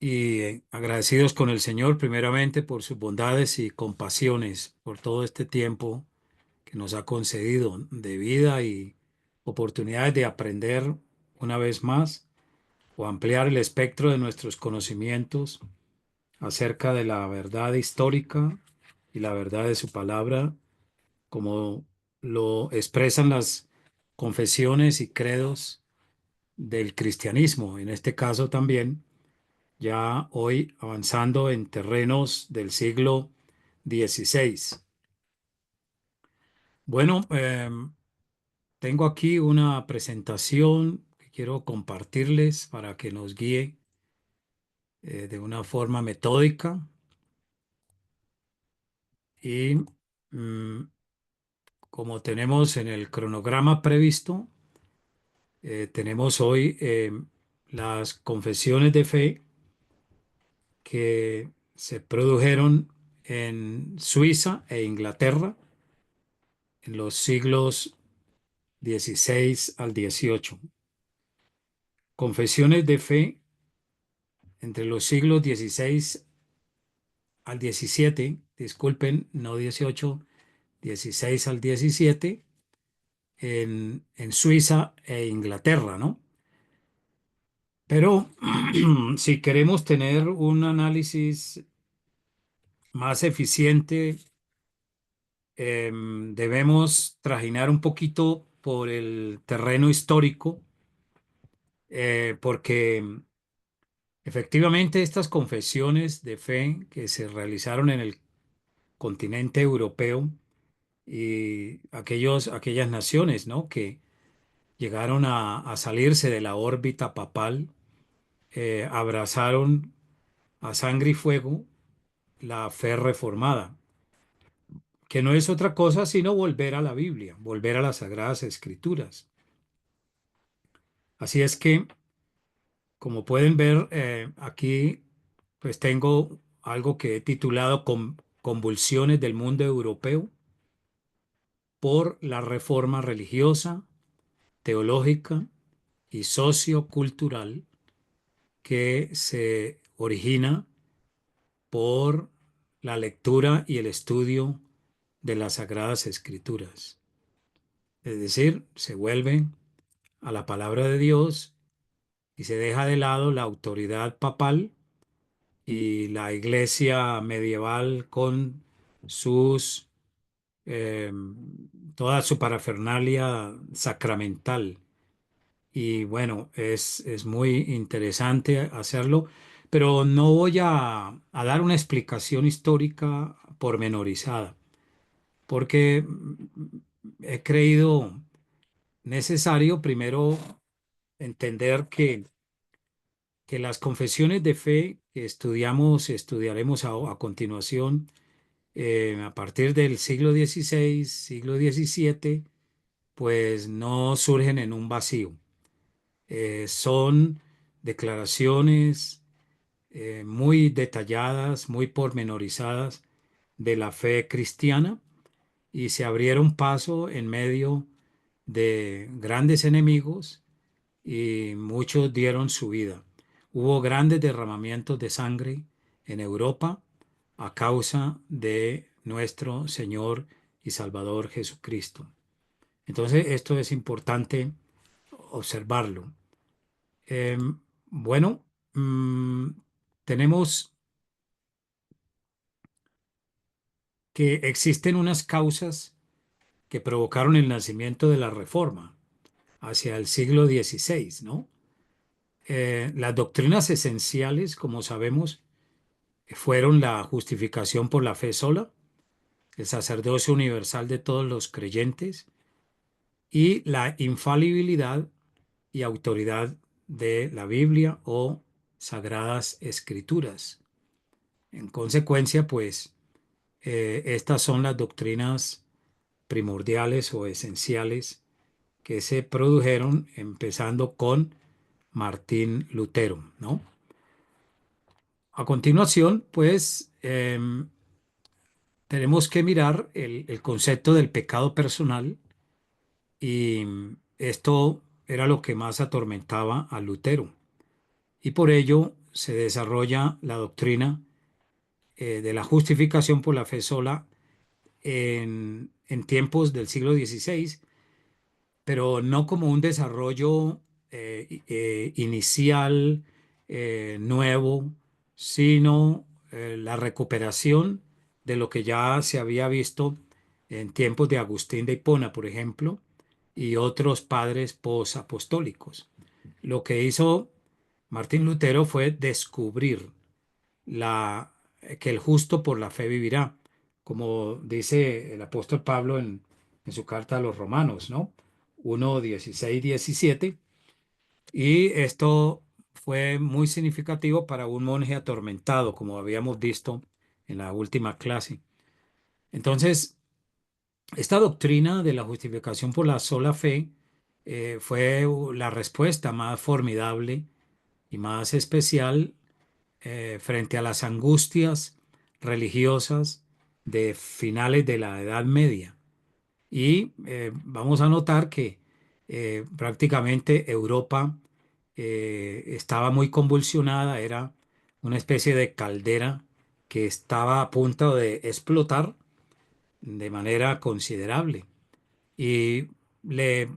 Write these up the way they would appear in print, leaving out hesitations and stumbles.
y agradecidos con el Señor primeramente por sus bondades y compasiones, por todo este tiempo que nos ha concedido de vida y oportunidades de aprender una vez más o ampliar el espectro de nuestros conocimientos acerca de la verdad histórica y la verdad de su palabra, como lo expresan las confesiones y credos del cristianismo, en este caso también ya hoy avanzando en terrenos del siglo XVI. Bueno, tengo aquí una presentación que quiero compartirles para que nos guíe de una forma metódica y mm, como tenemos en el cronograma previsto, tenemos hoy las confesiones de fe que se produjeron en Suiza e Inglaterra en los siglos XVI al XVIII. Confesiones de fe entre los siglos XVI al XVII, disculpen, no XVIII, XVI al XVII, en Suiza e Inglaterra, ¿no? Pero si queremos tener un análisis más eficiente, debemos trajinar un poquito por el terreno histórico, porque efectivamente estas confesiones de fe que se realizaron en el continente europeo y aquellas naciones, ¿no?, que llegaron a salirse de la órbita papal, abrazaron a sangre y fuego la fe reformada, que no es otra cosa sino volver a la Biblia, volver a las Sagradas Escrituras. Así es que, como pueden ver, aquí pues tengo algo que he titulado Convulsiones del mundo europeo por la reforma religiosa, teológica y sociocultural que se origina por la lectura y el estudio de las Sagradas Escrituras. Es decir, se vuelve a la palabra de Dios y se deja de lado la autoridad papal y la iglesia medieval con sus eh, toda su parafernalia sacramental. Y bueno, es muy interesante hacerlo, pero no voy a dar una explicación histórica pormenorizada, porque he creído necesario primero entender que las confesiones de fe que estudiaremos a continuación, a partir del siglo XVI, siglo XVII, pues no surgen en un vacío. Son declaraciones muy detalladas, muy pormenorizadas de la fe cristiana y se abrieron paso en medio de grandes enemigos y muchos dieron su vida. Hubo grandes derramamientos de sangre en Europa a causa de nuestro Señor y Salvador Jesucristo. Entonces, esto es importante observarlo. Bueno, mm, tenemos que existen unas causas que provocaron el nacimiento de la Reforma hacia el siglo XVI, ¿no? Las doctrinas esenciales, como sabemos, fueron la justificación por la fe sola, el sacerdocio universal de todos los creyentes y la infalibilidad y autoridad de la Biblia o sagradas escrituras. En consecuencia, pues, estas son las doctrinas primordiales o esenciales que se produjeron empezando con Martín Lutero, ¿no? A continuación, pues, tenemos que mirar el concepto del pecado personal y esto era lo que más atormentaba a Lutero. Y por ello se desarrolla la doctrina de la justificación por la fe sola en tiempos del siglo XVI, pero no como un desarrollo inicial, nuevo, sino la recuperación de lo que ya se había visto en tiempos de Agustín de Hipona, por ejemplo, y otros padres posapostólicos. Lo que hizo Martín Lutero fue descubrir la, que el justo por la fe vivirá, como dice el apóstol Pablo en su carta a los Romanos, ¿no? 1:16-17. Y esto fue muy significativo para un monje atormentado, como habíamos visto en la última clase. Entonces, esta doctrina de la justificación por la sola fe fue la respuesta más formidable y más especial frente a las angustias religiosas de finales de la Edad Media. Y vamos a notar que prácticamente Europa estaba muy convulsionada, era una especie de caldera que estaba a punto de explotar de manera considerable. Y le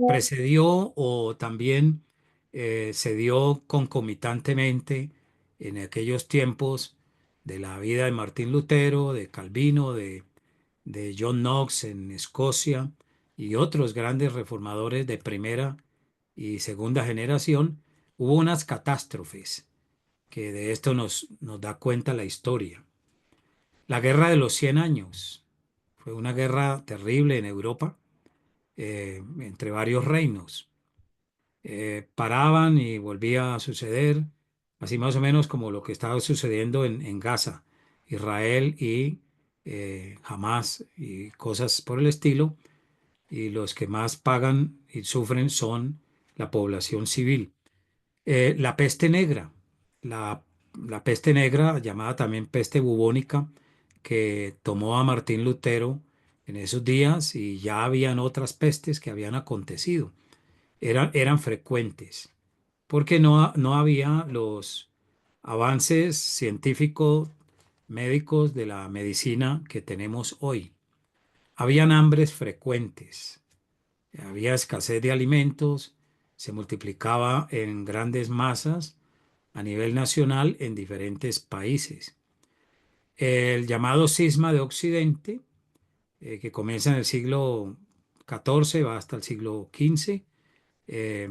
precedió o también se dio concomitantemente en aquellos tiempos de la vida de Martín Lutero, de Calvino, de John Knox en Escocia y otros grandes reformadores de primera y segunda generación, hubo unas catástrofes que de esto nos da cuenta la historia. La Guerra de los 100 Años fue una guerra terrible en Europa entre varios reinos. Paraban y volvía a suceder, así más o menos como lo que estaba sucediendo en Gaza, Israel y Hamas y cosas por el estilo, y los que más pagan y sufren son la población civil. La peste negra, la, la peste negra, llamada también peste bubónica, que tomó a Martín Lutero en esos días, y ya habían otras pestes que habían acontecido. Eran frecuentes, porque no había los avances científicos médicos de la medicina que tenemos hoy. Habían hambres frecuentes, había escasez de alimentos, se multiplicaba en grandes masas a nivel nacional en diferentes países. El llamado cisma de Occidente, que comienza en el siglo XIV, va hasta el siglo XV, es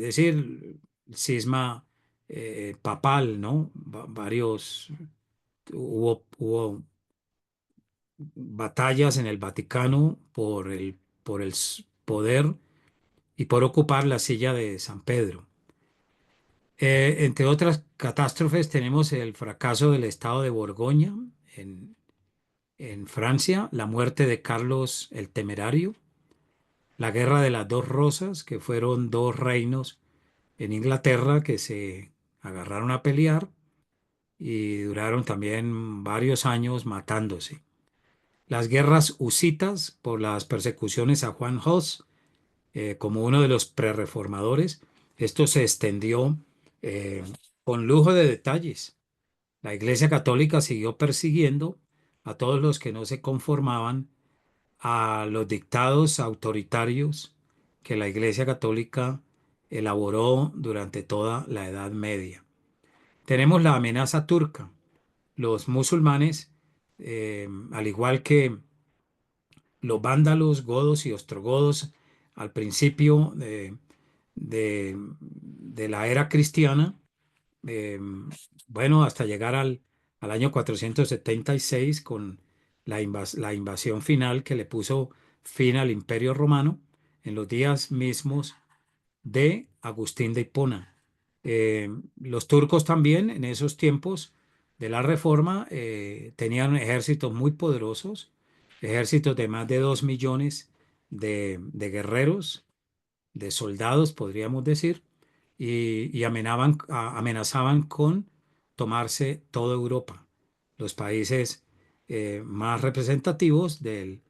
decir, el cisma papal, ¿no? Varios, hubo batallas en el Vaticano por el poder y por ocupar la silla de San Pedro. Entre otras catástrofes tenemos el fracaso del Estado de Borgoña en, en Francia, la muerte de Carlos el Temerario, la Guerra de las Dos Rosas, que fueron dos reinos en Inglaterra que se agarraron a pelear y duraron también varios años matándose. Las guerras husitas por las persecuciones a Juan Hus como uno de los prerreformadores. Esto se extendió eh, con lujo de detalles. La Iglesia Católica siguió persiguiendo a todos los que no se conformaban a los dictados autoritarios que la Iglesia Católica elaboró durante toda la Edad Media. Tenemos la amenaza turca. Los musulmanes, al igual que los vándalos, godos y ostrogodos, al principio de la era cristiana, eh, bueno, hasta llegar al año 476 con la invasión final que le puso fin al Imperio Romano en los días mismos de Agustín de Hipona. Los turcos también en esos tiempos de la Reforma tenían ejércitos muy poderosos, ejércitos de más de 2 millones de guerreros, de soldados, podríamos decir, y amenazaban con tomarse toda Europa, los países más representativos del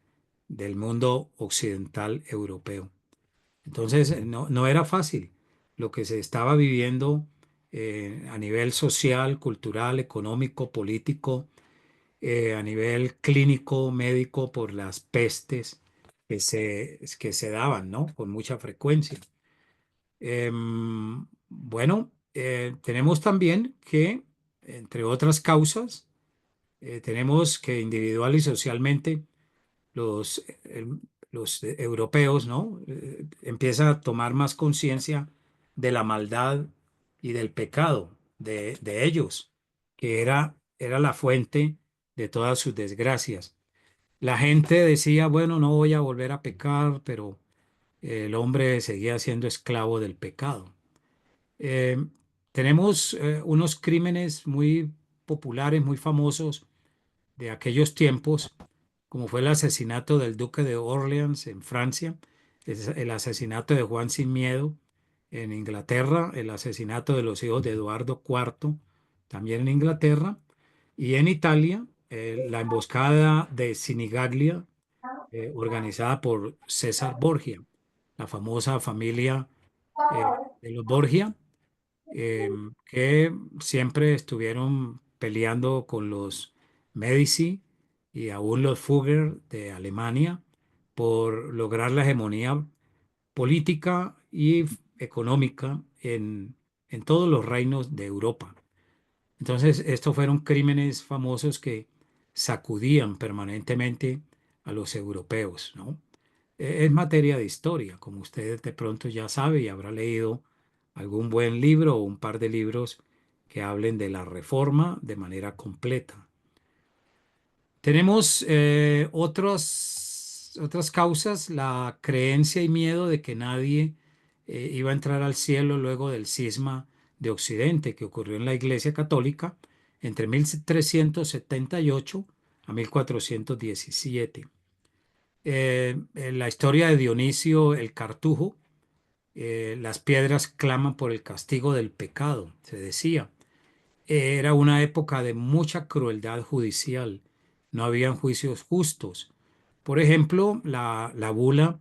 mundo occidental europeo. Entonces, no era fácil lo que se estaba viviendo a nivel social, cultural, económico, político, a nivel clínico, médico, por las pestes que se daban, ¿no? Con mucha frecuencia. Bueno, tenemos también que, entre otras causas, tenemos que individual y socialmente los, los europeos, ¿no? Empiezan a tomar más conciencia de la maldad y del pecado de ellos, que era la fuente de todas sus desgracias. La gente decía, bueno, no voy a volver a pecar, pero el hombre seguía siendo esclavo del pecado. Eh, tenemos unos crímenes muy populares, muy famosos de aquellos tiempos, como fue el asesinato del duque de Orleans en Francia, el asesinato de Juan Sin Miedo en Inglaterra, el asesinato de los hijos de Eduardo IV también en Inglaterra, y en Italia, la emboscada de Sinigaglia, organizada por César Borgia, la famosa familia de los Borgia, que siempre estuvieron peleando con los Medici y aún los Fugger de Alemania por lograr la hegemonía política y económica en todos los reinos de Europa. Entonces, estos fueron crímenes famosos que sacudían permanentemente a los europeos, ¿no? Es materia de historia, como usted de pronto ya sabe y habrá leído algún buen libro o un par de libros que hablen de la reforma de manera completa. Tenemos otras causas, la creencia y miedo de que nadie iba a entrar al cielo luego del cisma de Occidente que ocurrió en la Iglesia Católica entre 1378 a 1417. En la historia de Dionisio el Cartujo, las piedras claman por el castigo del pecado, se decía. Era una época de mucha crueldad judicial. No habían juicios justos. Por ejemplo, la bula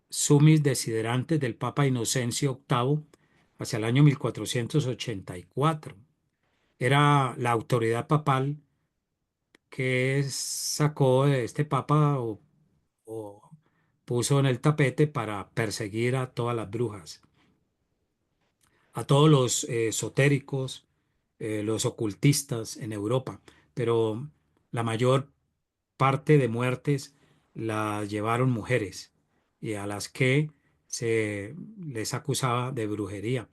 Sumis Desiderantes del Papa Inocencio VIII hacia el año 1484. Era la autoridad papal que sacó de este papa o puso en el tapete para perseguir a todas las brujas, a todos los esotéricos, los ocultistas en Europa, pero la mayor parte de muertes la llevaron mujeres y a las que se les acusaba de brujería.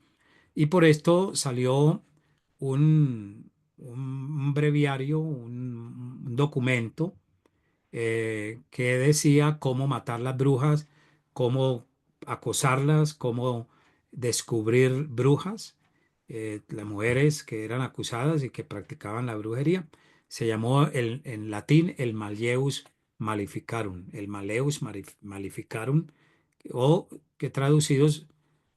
Y por esto salió un breviario, un documento que decía cómo matar las brujas, cómo acosarlas, cómo descubrir brujas, las mujeres que eran acusadas y que practicaban la brujería. Se llamó en latín el Malleus Maleficarum, el Maleficarum, o que traducidos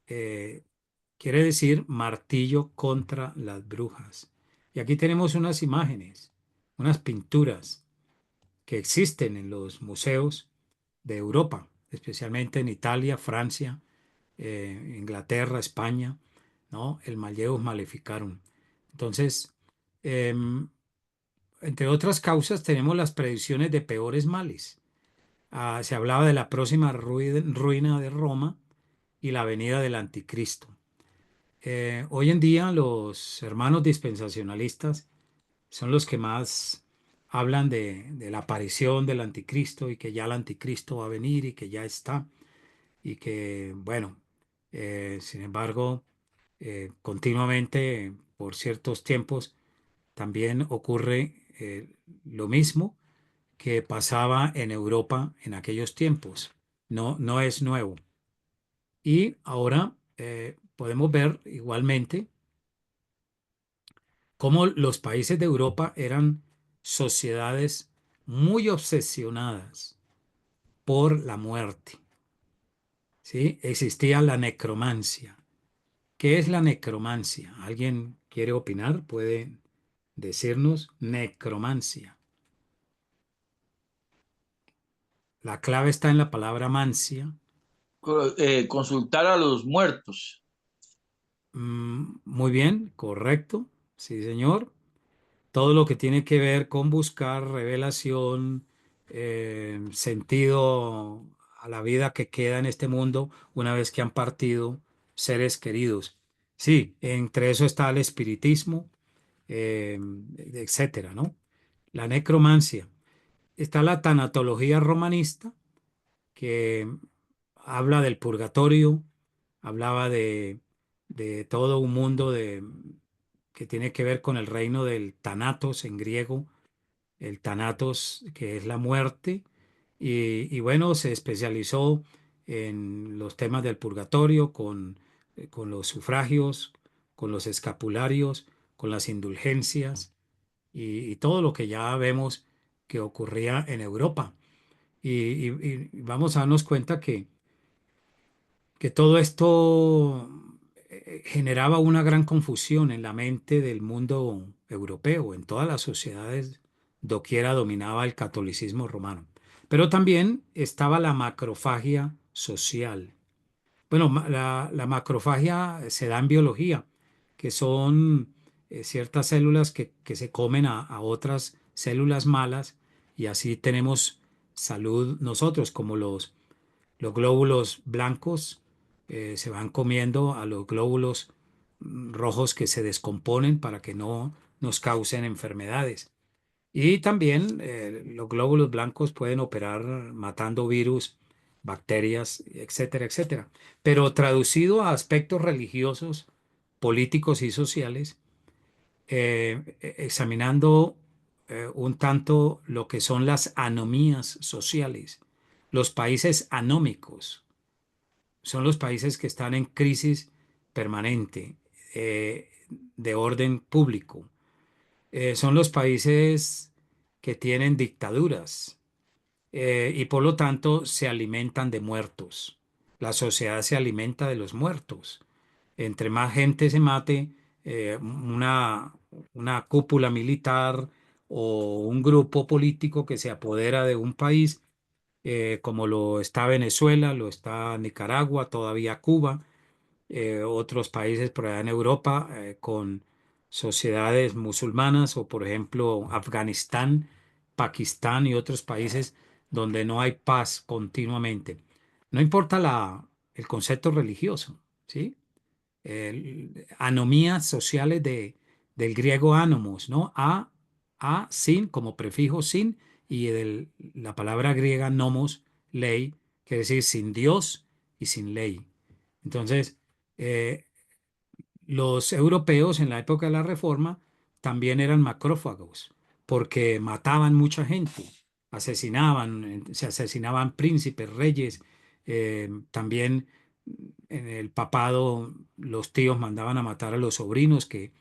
quiere decir martillo contra las brujas. Y aquí tenemos unas imágenes, unas pinturas que existen en los museos de Europa, especialmente en Italia, Francia, Inglaterra, España, ¿no? El Malleus Maleficarum. Entonces, em, entre otras causas, tenemos las predicciones de peores males. Se hablaba de la próxima ruina de Roma y la venida del anticristo. Hoy en día, los hermanos dispensacionalistas son los que más hablan de la aparición del anticristo y que ya el anticristo va a venir y que ya está y que, bueno, sin embargo, continuamente por ciertos tiempos también ocurre lo mismo que pasaba en Europa en aquellos tiempos. No, no es nuevo. Y ahora podemos ver igualmente cómo los países de Europa eran sociedades muy obsesionadas por la muerte, ¿sí? Existía la necromancia. ¿Qué es la necromancia? ¿Alguien quiere opinar? ¿Puede decirnos necromancia? La clave está en la palabra mancia. Consultar a los muertos. Muy bien, correcto. Sí, señor. Todo lo que tiene que ver con buscar revelación, sentido a la vida que queda en este mundo una vez que han partido seres queridos. Sí, entre eso está el espiritismo, eh, etcétera, ¿no? La necromancia. Está la tanatología romanista, que habla del purgatorio, hablaba de todo un mundo que tiene que ver con el reino del Thanatos en griego, el Thanatos, que es la muerte, y bueno, se especializó en los temas del purgatorio con los sufragios, con los escapularios, con las indulgencias y todo lo que ya vemos que ocurría en Europa. Y vamos a darnos cuenta que todo esto generaba una gran confusión en la mente del mundo europeo, en todas las sociedades, doquiera dominaba el catolicismo romano. Pero también estaba la macrofagia social. Bueno, la macrofagia se da en biología, que son ciertas células que se comen a otras células malas y así tenemos salud nosotros, como los glóbulos blancos se van comiendo a los glóbulos rojos que se descomponen para que no nos causen enfermedades. Y también los glóbulos blancos pueden operar matando virus, bacterias, etcétera, etcétera. Pero traducido a aspectos religiosos, políticos y sociales, examinando un tanto lo que son las anomías sociales, los países anómicos son los países que están en crisis permanente de orden público. Son los países que tienen dictaduras y por lo tanto se alimentan de muertos. La sociedad se alimenta de los muertos. Entre más gente se mate, una cúpula militar o un grupo político que se apodera de un país, como lo está Venezuela, lo está Nicaragua, todavía Cuba, otros países por allá en Europa con sociedades musulmanas o por ejemplo Afganistán, Pakistán y otros países donde no hay paz continuamente. No importa el concepto religioso, ¿sí? Anomías sociales del griego anomos, ¿no? Sin, como prefijo sin, y la palabra griega nomos, ley, quiere decir sin Dios y sin ley. Entonces, eh, los europeos en la época de la Reforma también eran macrófagos, porque mataban mucha gente, asesinaban, se asesinaban príncipes, reyes, también en el papado los tíos mandaban a matar a los sobrinos que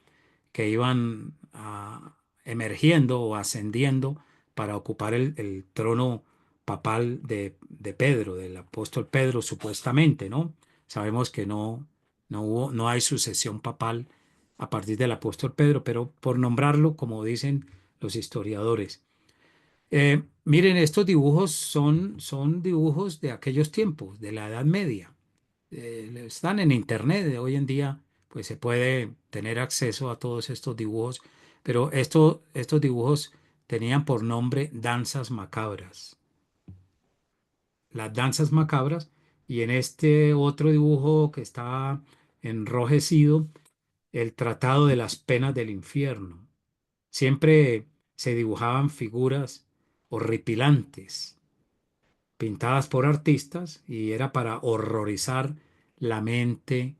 iban emergiendo o ascendiendo para ocupar el trono papal de Pedro, del apóstol Pedro, supuestamente, ¿no? Sabemos que no hay sucesión papal a partir del apóstol Pedro, pero por nombrarlo, como dicen los historiadores. Miren, estos dibujos son dibujos de aquellos tiempos, de la Edad Media. Están en internet, hoy en día pues se puede tener acceso a todos estos dibujos, pero estos dibujos tenían por nombre danzas macabras, las danzas macabras, y en este otro dibujo que está enrojecido, el tratado de las penas del infierno. Siempre se dibujaban figuras horripilantes, pintadas por artistas, y era para horrorizar la mente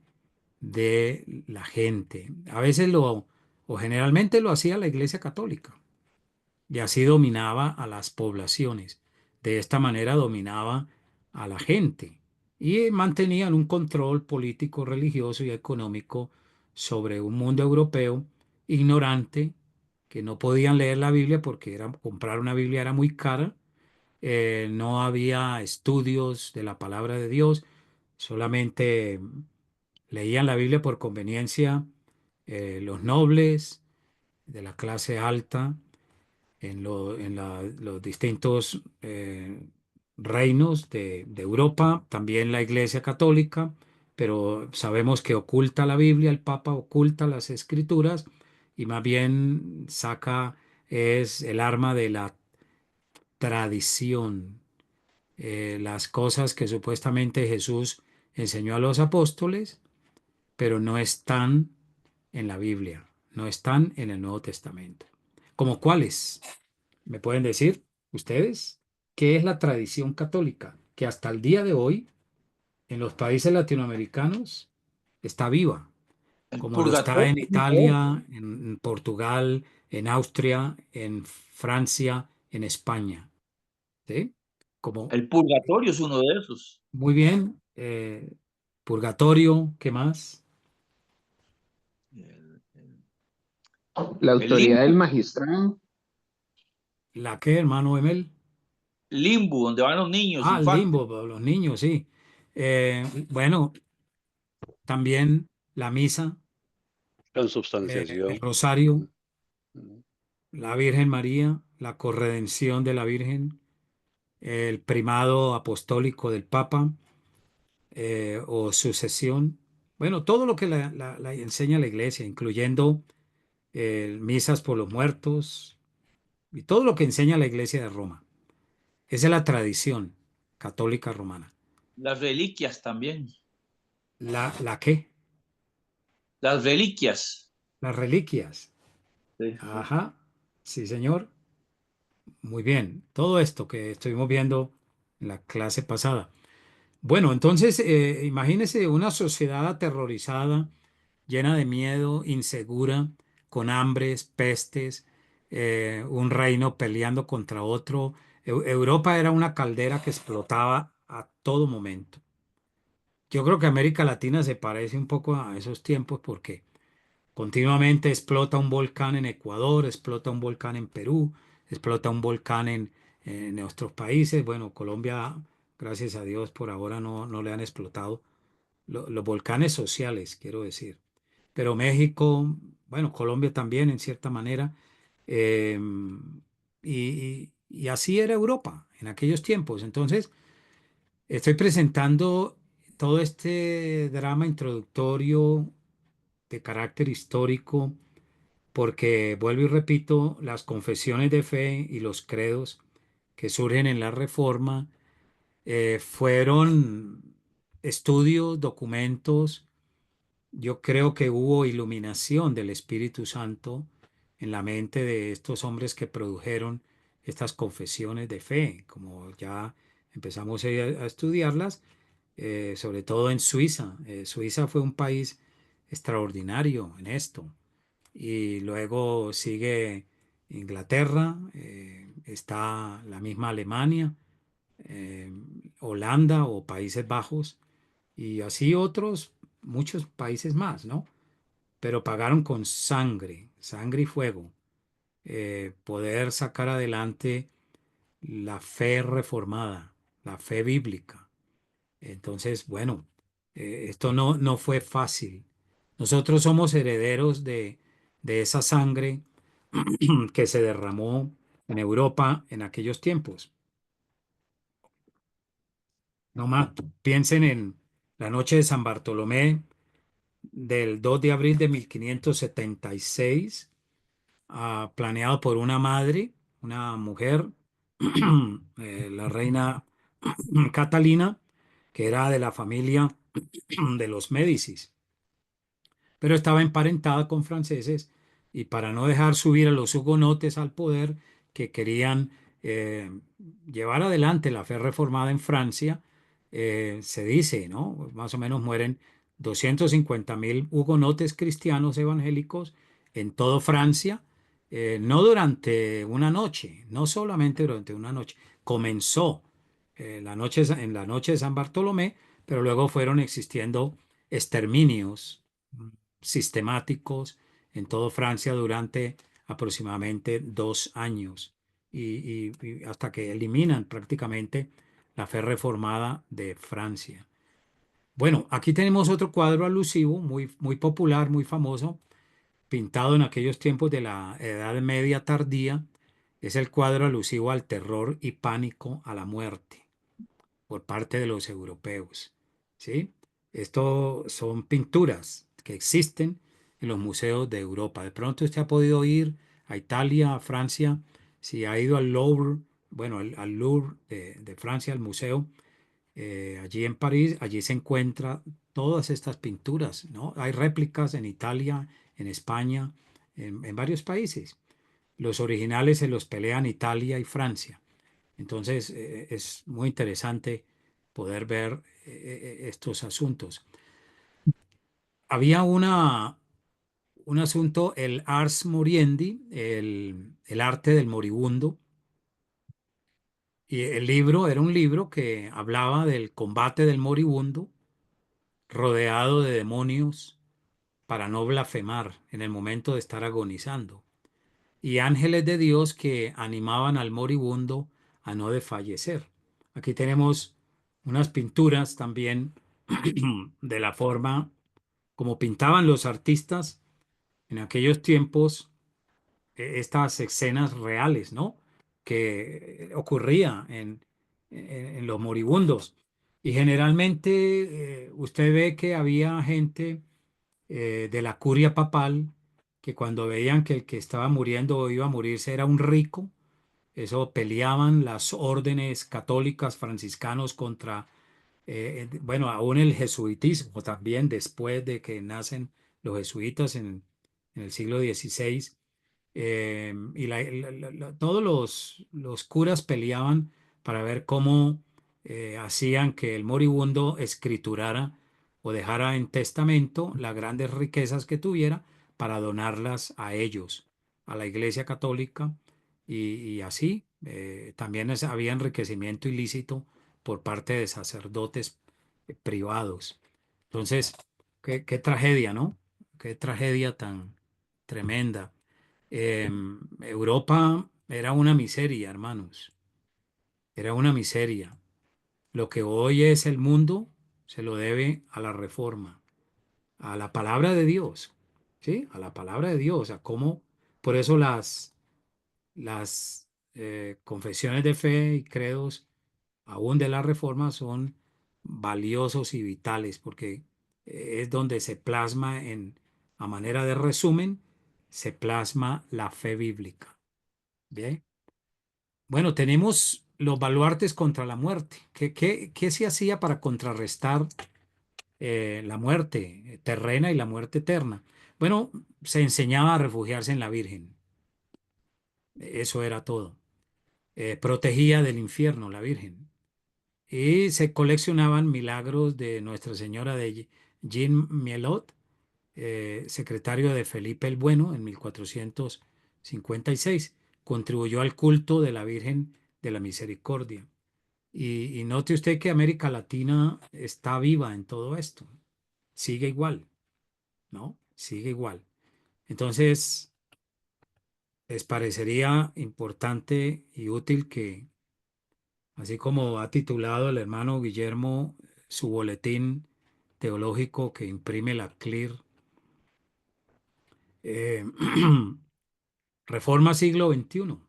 de la gente. A veces o generalmente lo hacía la Iglesia Católica y así dominaba a las poblaciones. De esta manera dominaba a la gente y mantenían un control político, religioso y económico sobre un mundo europeo ignorante que no podían leer la Biblia porque comprar una Biblia era muy cara. No había estudios de la palabra de Dios, solamente leían la Biblia por conveniencia los nobles de la clase alta los distintos reinos de Europa, también la Iglesia Católica, pero sabemos que oculta la Biblia, el Papa oculta las escrituras y más bien saca es el arma de la tradición, las cosas que supuestamente Jesús enseñó a los apóstoles, pero no están en la Biblia, no están en el Nuevo Testamento. ¿Como cuáles? ¿Me pueden decir ustedes qué es la tradición católica que hasta el día de hoy en los países latinoamericanos está viva, El como lo está purgatorio en es uno de esos. Italia, en Portugal, en Austria, en Francia, en España? ¿Sí? Como, El purgatorio es uno de esos. muy bien, purgatorio, ¿qué más? El, el- La el autoridad del limbo, magistrado. ¿La qué, hermano Emel? limbo, donde van los niños, Ah, el infantes. limbo, los niños, sí. Bueno, también la misa, el Consubstanciación. rosario, Mm. la Virgen María, la corredención de la Virgen, el primado apostólico del Papa, o sucesión. Bueno, todo lo que la enseña la Iglesia, incluyendo misas por los muertos y todo lo que enseña la Iglesia de Roma. Esa es la tradición católica romana. Las reliquias también. ¿La qué? Las reliquias. Las reliquias. Sí. Ajá, sí, señor. Muy bien. Todo esto que estuvimos viendo en la clase pasada. Bueno, entonces, imagínese una sociedad aterrorizada, llena de miedo, insegura, con hambres, pestes, un reino peleando contra otro. Europa era una caldera que explotaba a todo momento. Yo creo que América Latina se parece un poco a esos tiempos porque continuamente explota un volcán en Ecuador, explota un volcán en Perú, explota un volcán en nuestros países. Bueno, Colombia, gracias a Dios, por ahora no le han explotado los volcanes sociales, quiero decir. Pero México, bueno, Colombia también en cierta manera. eh, y así era Europa en aquellos tiempos. Entonces, estoy presentando todo este drama introductorio de carácter histórico porque, vuelvo y repito, las confesiones de fe y los credos que surgen en la Reforma fueron estudios, documentos. Yo creo que hubo iluminación del Espíritu Santo en la mente de estos hombres que produjeron estas confesiones de fe, como ya empezamos a estudiarlas, sobre todo en Suiza. Suiza fue un país extraordinario en esto. Y luego sigue Inglaterra, está la misma Alemania, eh, Holanda o Países Bajos, y así otros, muchos países más, ¿no? Pero pagaron con sangre, sangre y fuego, poder sacar adelante la fe reformada, la fe bíblica. Entonces, bueno, esto no fue fácil. Nosotros somos herederos de esa sangre que se derramó en Europa en aquellos tiempos. No más, piensen en la noche de San Bartolomé del 2 de abril de 1576, planeado por una madre, una mujer, la reina Catalina, que era de la familia de los Médicis, pero estaba emparentada con franceses y para no dejar subir a los hugonotes al poder que querían eh, llevar adelante la fe reformada en Francia, se dice, ¿no? Más o menos mueren 250.000 hugonotes cristianos evangélicos en toda Francia, no durante una noche, no solamente durante una noche. Comenzó en la noche de San Bartolomé, pero luego fueron existiendo exterminios sistemáticos en toda Francia durante aproximadamente 2 años y hasta que eliminan prácticamente la fe reformada de Francia. Bueno, aquí tenemos otro cuadro alusivo muy popular, muy famoso, pintado en aquellos tiempos de la Edad Media tardía. Es el cuadro alusivo al terror y pánico a la muerte por parte de los europeos. ¿Sí? Esto son pinturas que existen en los museos de Europa. De pronto usted ha podido ir a Italia, a Francia, si ha ido al Louvre, bueno, al Louvre de Francia, al museo, allí en París, allí se encuentran todas estas pinturas, ¿no? Hay réplicas en Italia, en España, en varios países. Los originales se los pelean Italia y Francia. Entonces, es muy interesante poder ver estos asuntos. Había un asunto, el Ars Moriendi, el arte del moribundo, y el libro era un libro que hablaba del combate del moribundo rodeado de demonios para no blasfemar en el momento de estar agonizando, y ángeles de Dios que animaban al moribundo a no desfallecer. Aquí tenemos unas pinturas también de la forma como pintaban los artistas en aquellos tiempos, estas escenas reales, ¿no? Que ocurría en los moribundos. Y generalmente usted ve que había gente de la curia papal que cuando veían que el que estaba muriendo o iba a morirse era un rico, eso peleaban las órdenes católicas franciscanos contra, bueno, aún el jesuitismo también, después de que nacen los jesuitas en el siglo XVI. Y todos los curas peleaban para ver cómo hacían que el moribundo escriturara o dejara en testamento las grandes riquezas que tuviera para donarlas a ellos, a la Iglesia Católica, y así también había enriquecimiento ilícito por parte de sacerdotes privados. Entonces, qué tragedia, ¿no? Qué tragedia tan tremenda. Europa era una miseria, hermanos, era una miseria. Lo que hoy es el mundo se lo debe a la reforma, a la palabra de Dios, ¿sí? A la palabra de Dios, a cómo, por eso las confesiones de fe y credos, aún de la reforma, son valiosos y vitales, porque es donde se plasma a manera de resumen, se plasma la fe bíblica. Bien. Bueno, tenemos los baluartes contra la muerte. ¿Qué se hacía para contrarrestar la muerte terrena y la muerte eterna? Bueno, se enseñaba a refugiarse en la Virgen. Eso era todo. Protegía del infierno la Virgen. Y se coleccionaban milagros de Nuestra Señora de Jean Mielot, secretario de Felipe el Bueno en 1456. Contribuyó al culto de la Virgen de la Misericordia. Y note usted que América Latina está viva en todo esto. Sigue igual, ¿no? Sigue igual. Entonces, les parecería importante y útil que, así como ha titulado el hermano Guillermo su boletín teológico que imprime la CLIR, eh, Reforma siglo XXI,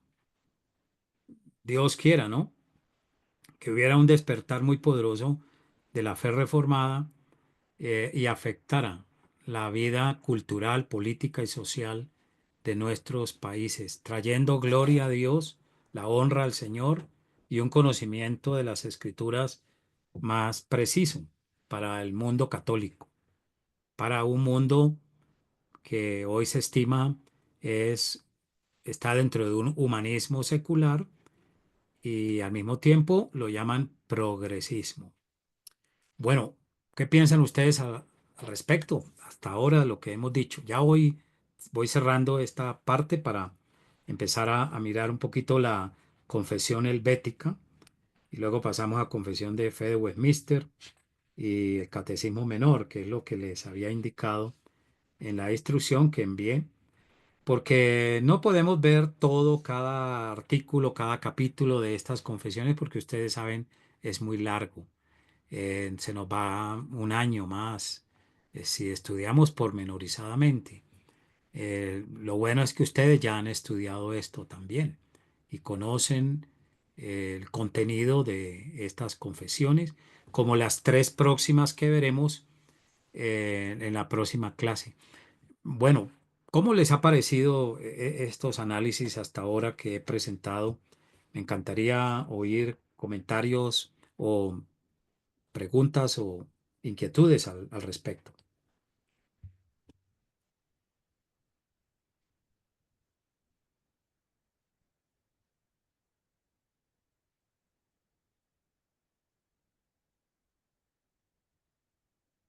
Dios quiera, ¿no? Que hubiera un despertar muy poderoso de la fe reformada y afectara la vida cultural, política y social de nuestros países, trayendo gloria a Dios, la honra al Señor y un conocimiento de las escrituras más preciso para el mundo católico, para un mundo que hoy se estima es, está dentro de un humanismo secular y al mismo tiempo lo llaman progresismo. Bueno, ¿qué piensan ustedes al respecto? Hasta ahora lo que hemos dicho. Ya hoy voy cerrando esta parte para empezar a mirar un poquito la confesión helvética y luego pasamos a confesión de fe de Westminster y el catecismo menor, que es lo que les había indicado en la instrucción que envié, porque no podemos ver todo, cada artículo, cada capítulo de estas confesiones, porque ustedes saben, es muy largo. Se nos va un año más si estudiamos pormenorizadamente. Lo bueno es que ustedes ya han estudiado esto también y conocen el contenido de estas confesiones, como las tres próximas que veremos, en la próxima clase. Bueno, ¿cómo les ha parecido estos análisis hasta ahora que he presentado? Me encantaría oír comentarios o preguntas o inquietudes al respecto.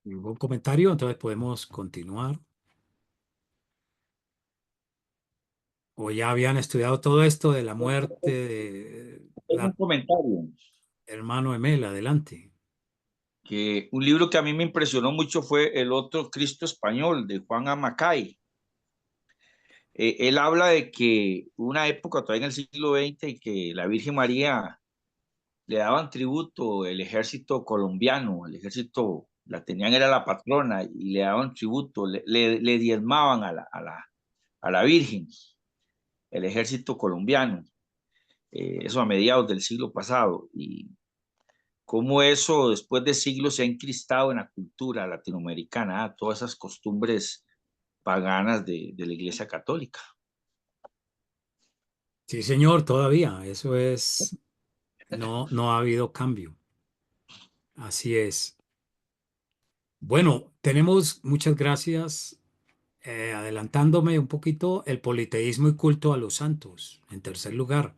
¿Algún comentario? Entonces podemos continuar. ¿O ya habían estudiado todo esto de la muerte de Tengo un comentario, hermano Emel? Adelante. que un libro que a mí me impresionó mucho fue El otro Cristo español de Juan Amacay. Él habla de que una época todavía en el siglo XX y que la Virgen María le daban tributo el ejército colombiano, el ejército la tenían, era la patrona y le daban tributo, le diezmaban a la Virgen, el ejército colombiano, eso a mediados del siglo pasado, y cómo eso después de siglos se ha encristado en la cultura latinoamericana, todas esas costumbres paganas de la Iglesia Católica. Sí, señor, todavía. Eso es, no ha habido cambio. Así es. Bueno, tenemos, muchas gracias. Adelantándome un poquito, el politeísmo y culto a los santos. En tercer lugar,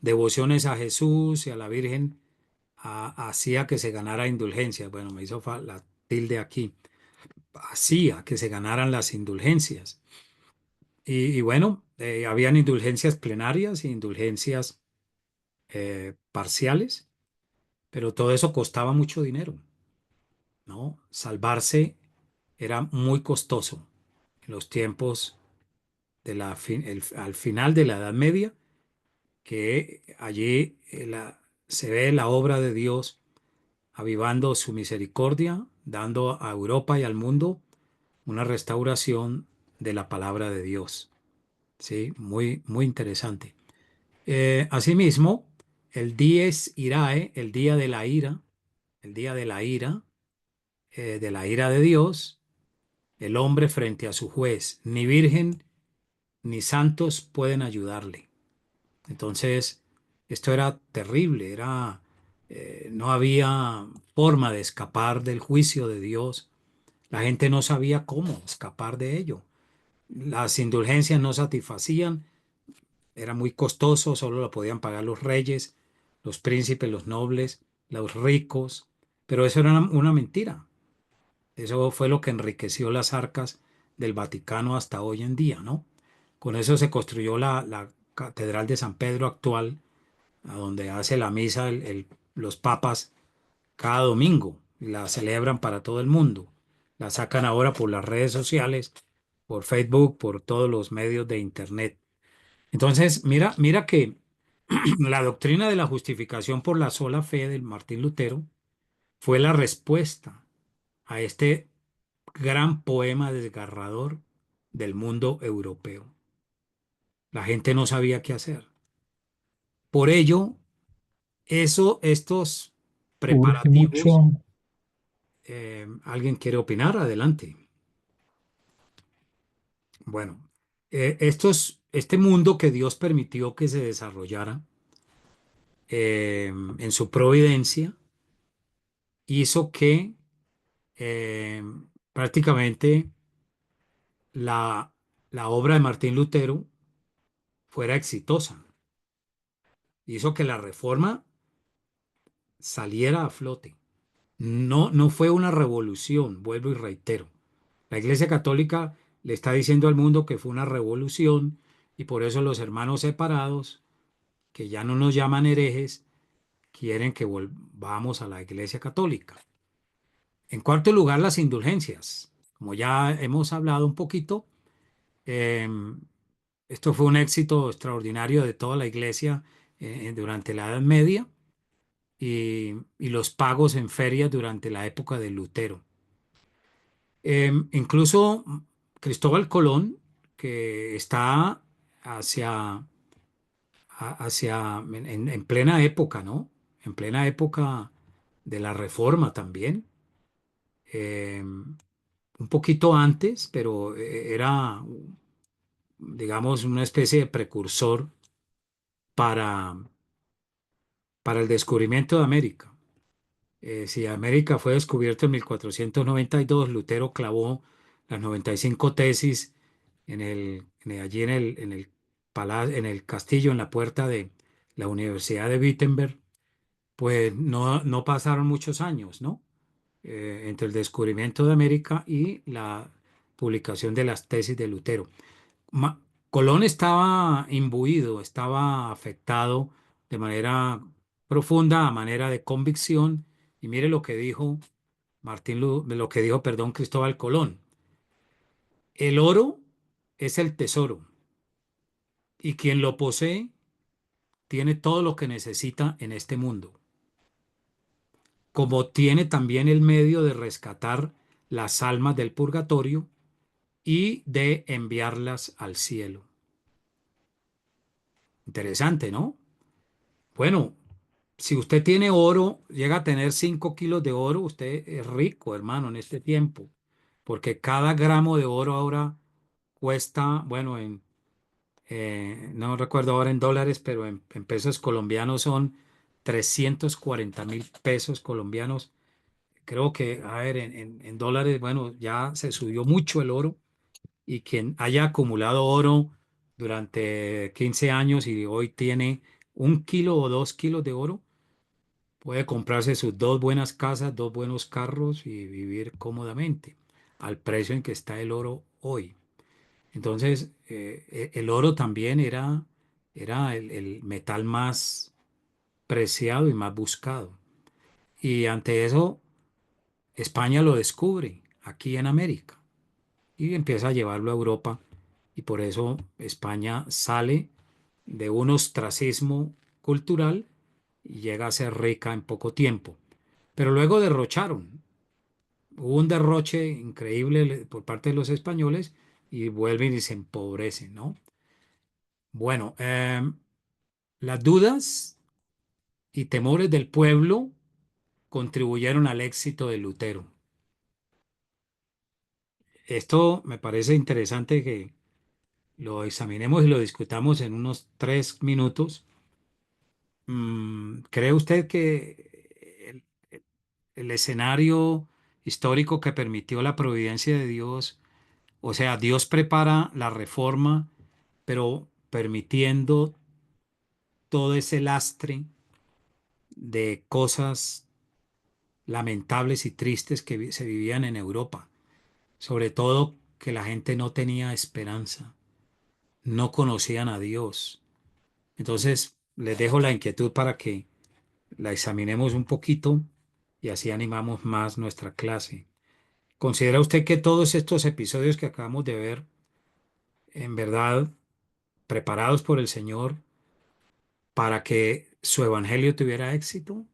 devociones a Jesús y a la Virgen hacía que se ganara indulgencias. Bueno, me hizo la tilde aquí. Hacía que se ganaran las indulgencias. Y bueno, habían indulgencias plenarias e indulgencias parciales, pero todo eso costaba mucho dinero, ¿no? Salvarse era muy costoso en los tiempos de al final de la Edad Media, que allí se ve la obra de Dios avivando su misericordia, dando a Europa y al mundo una restauración de la palabra de Dios. Sí, muy, muy interesante. Asimismo, el Dies Irae, el día de la ira, el día de la ira de Dios, el hombre frente a su juez, ni virgen ni santos pueden ayudarle. Entonces, esto era terrible, no había forma de escapar del juicio de Dios. La gente no sabía cómo escapar de ello. Las indulgencias no satisfacían, era muy costoso, solo lo podían pagar los reyes, los príncipes, los nobles, los ricos, pero eso era una mentira. Eso fue lo que enriqueció las arcas del Vaticano hasta hoy en día, ¿no? Con eso se construyó la Catedral de San Pedro actual, a donde hace la misa los papas cada domingo y la celebran para todo el mundo. La sacan ahora por las redes sociales, por Facebook, por todos los medios de Internet. Entonces, mira que la doctrina de la justificación por la sola fe del Martín Lutero fue la respuesta a este gran poema desgarrador del mundo europeo. La gente no sabía qué hacer. Por ello, estos Uy, preparativos, mucho. ¿alguien quiere opinar? Adelante. Bueno, este mundo que Dios permitió que se desarrollara en su providencia, hizo que eh, prácticamente la, la obra de Martín Lutero fuera exitosa. Hizo que la reforma saliera a flote. No fue una revolución, vuelvo y reitero. La Iglesia Católica le está diciendo al mundo que fue una revolución y por eso los hermanos separados, que ya no nos llaman herejes, quieren que volvamos a la Iglesia Católica. En cuarto lugar, las indulgencias. Como ya hemos hablado un poquito, eh, esto fue un éxito extraordinario de toda la Iglesia durante la Edad Media y los pagos en ferias durante la época de Lutero. Incluso Cristóbal Colón, que está hacia, en plena época, ¿no? En plena época de la Reforma también. un poquito antes, pero era, digamos, una especie de precursor para, para el descubrimiento de América. Si América fue descubierto en 1492, Lutero clavó las 95 tesis allí en el castillo, en la puerta de la Universidad de Wittenberg. Pues no pasaron muchos años, ¿no? Entre el descubrimiento de América y la publicación de las tesis de Lutero. Colón estaba imbuido, estaba afectado de manera profunda, a manera de convicción, y mire lo que dijo lo que dijo, perdón, Cristóbal Colón. El oro es el tesoro, y quien lo posee tiene todo lo que necesita en este mundo, como tiene también el medio de rescatar las almas del purgatorio y de enviarlas al cielo. Interesante, ¿no? Bueno, si usted tiene oro, llega a tener 5 kilos de oro, usted es rico, hermano, en este tiempo, porque cada gramo de oro ahora cuesta, bueno, no recuerdo ahora en dólares, pero en pesos colombianos son 340.000 pesos colombianos. Creo que, a ver, en dólares, bueno, ya se subió mucho el oro, y quien haya acumulado oro durante 15 años y hoy tiene 1 kilo o 2 kilos de oro, puede comprarse sus dos buenas casas, dos buenos carros y vivir cómodamente al precio en que está el oro hoy. Entonces, el oro también era el metal más preciado y más buscado. Y ante eso, España lo descubre aquí en América y empieza a llevarlo a Europa. Y por eso España sale de un ostracismo cultural y llega a ser rica en poco tiempo. Pero luego derrocharon. Hubo un derroche increíble por parte de los españoles y vuelven y se empobrecen, ¿no? Bueno, las dudas y temores del pueblo contribuyeron al éxito de Lutero. Esto me parece interesante que lo examinemos y lo discutamos en unos 3 minutos. ¿Cree usted que el escenario histórico que permitió la providencia de Dios, o sea, Dios prepara la reforma, pero permitiendo todo ese lastre de cosas lamentables y tristes que se vivían en Europa, sobre todo que la gente no tenía esperanza, no conocían a Dios? Entonces, les dejo la inquietud para que la examinemos un poquito y así animamos más nuestra clase. ¿Considera usted que todos estos episodios que acabamos de ver, en verdad, preparados por el Señor para que su evangelio tuviera éxito?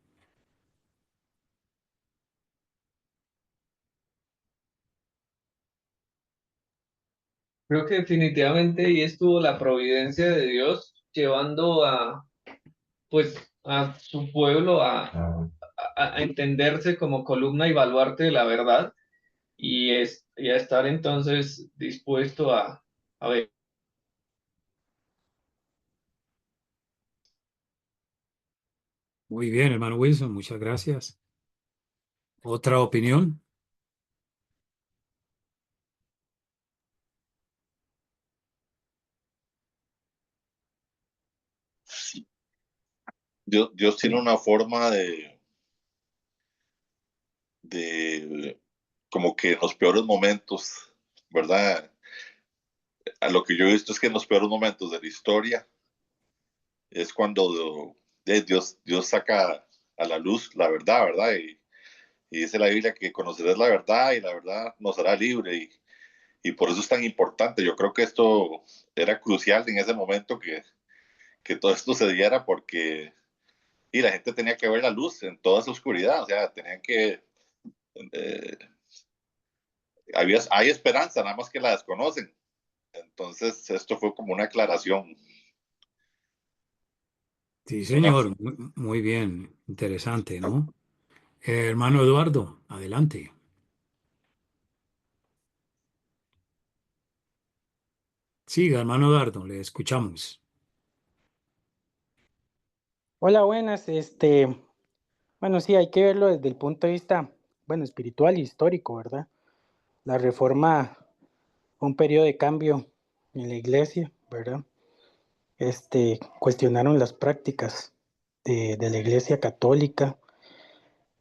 Creo que definitivamente ahí estuvo la providencia de Dios llevando pues, a su pueblo a entenderse como columna y baluarte de la verdad y a estar entonces dispuesto a ver. Muy bien, hermano Wilson, muchas gracias. ¿Otra opinión? Dios tiene una forma de, como que en los peores momentos, ¿verdad? A lo que yo he visto es que en los peores momentos de la historia es cuando Dios saca a la luz la verdad, ¿verdad? Y dice la Biblia que conocerás la verdad y la verdad nos hará libre. Y por eso es tan importante. Yo creo que esto era crucial en ese momento que todo esto se diera porque y la gente tenía que ver la luz en toda su oscuridad, o sea, tenían que eh, hay esperanza, nada más que la desconocen. Entonces, esto fue como una aclaración. Sí, Una, señor, muy bien, interesante, ¿no? Hermano Eduardo, adelante. Siga, hermano Eduardo, le escuchamos. Hola, buenas. Bueno, sí, hay que verlo desde el punto de vista, bueno, espiritual y histórico, ¿verdad? La reforma fue un periodo de cambio en la iglesia, ¿verdad? Cuestionaron las prácticas de la iglesia católica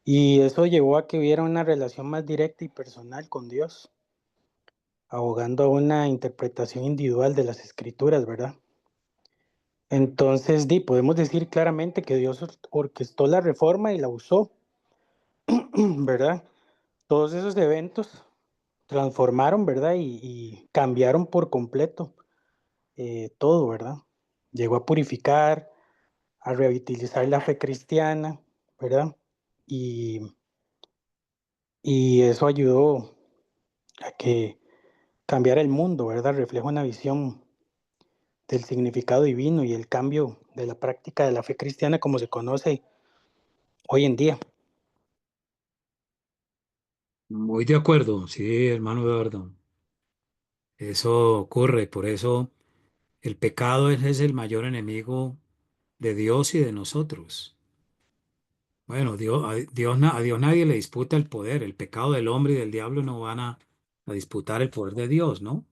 y eso llevó a que hubiera una relación más directa y personal con Dios, abogando a una interpretación individual de las escrituras, ¿verdad? Entonces, podemos decir claramente que Dios orquestó la reforma y la usó, ¿verdad? Todos esos eventos transformaron, ¿verdad? Y cambiaron por completo todo, ¿verdad? Llegó a purificar, a revitalizar la fe cristiana, ¿verdad? Y, y eso ayudó a que cambiara el mundo, ¿verdad? Refleja una visión del significado divino y el cambio de la práctica de la fe cristiana como se conoce hoy en día. Muy de acuerdo, sí, hermano Eduardo. Eso ocurre, por eso el pecado es el mayor enemigo de Dios y de nosotros. Bueno, a Dios nadie le disputa el poder. El pecado del hombre y del diablo no van a disputar el poder de Dios, ¿no?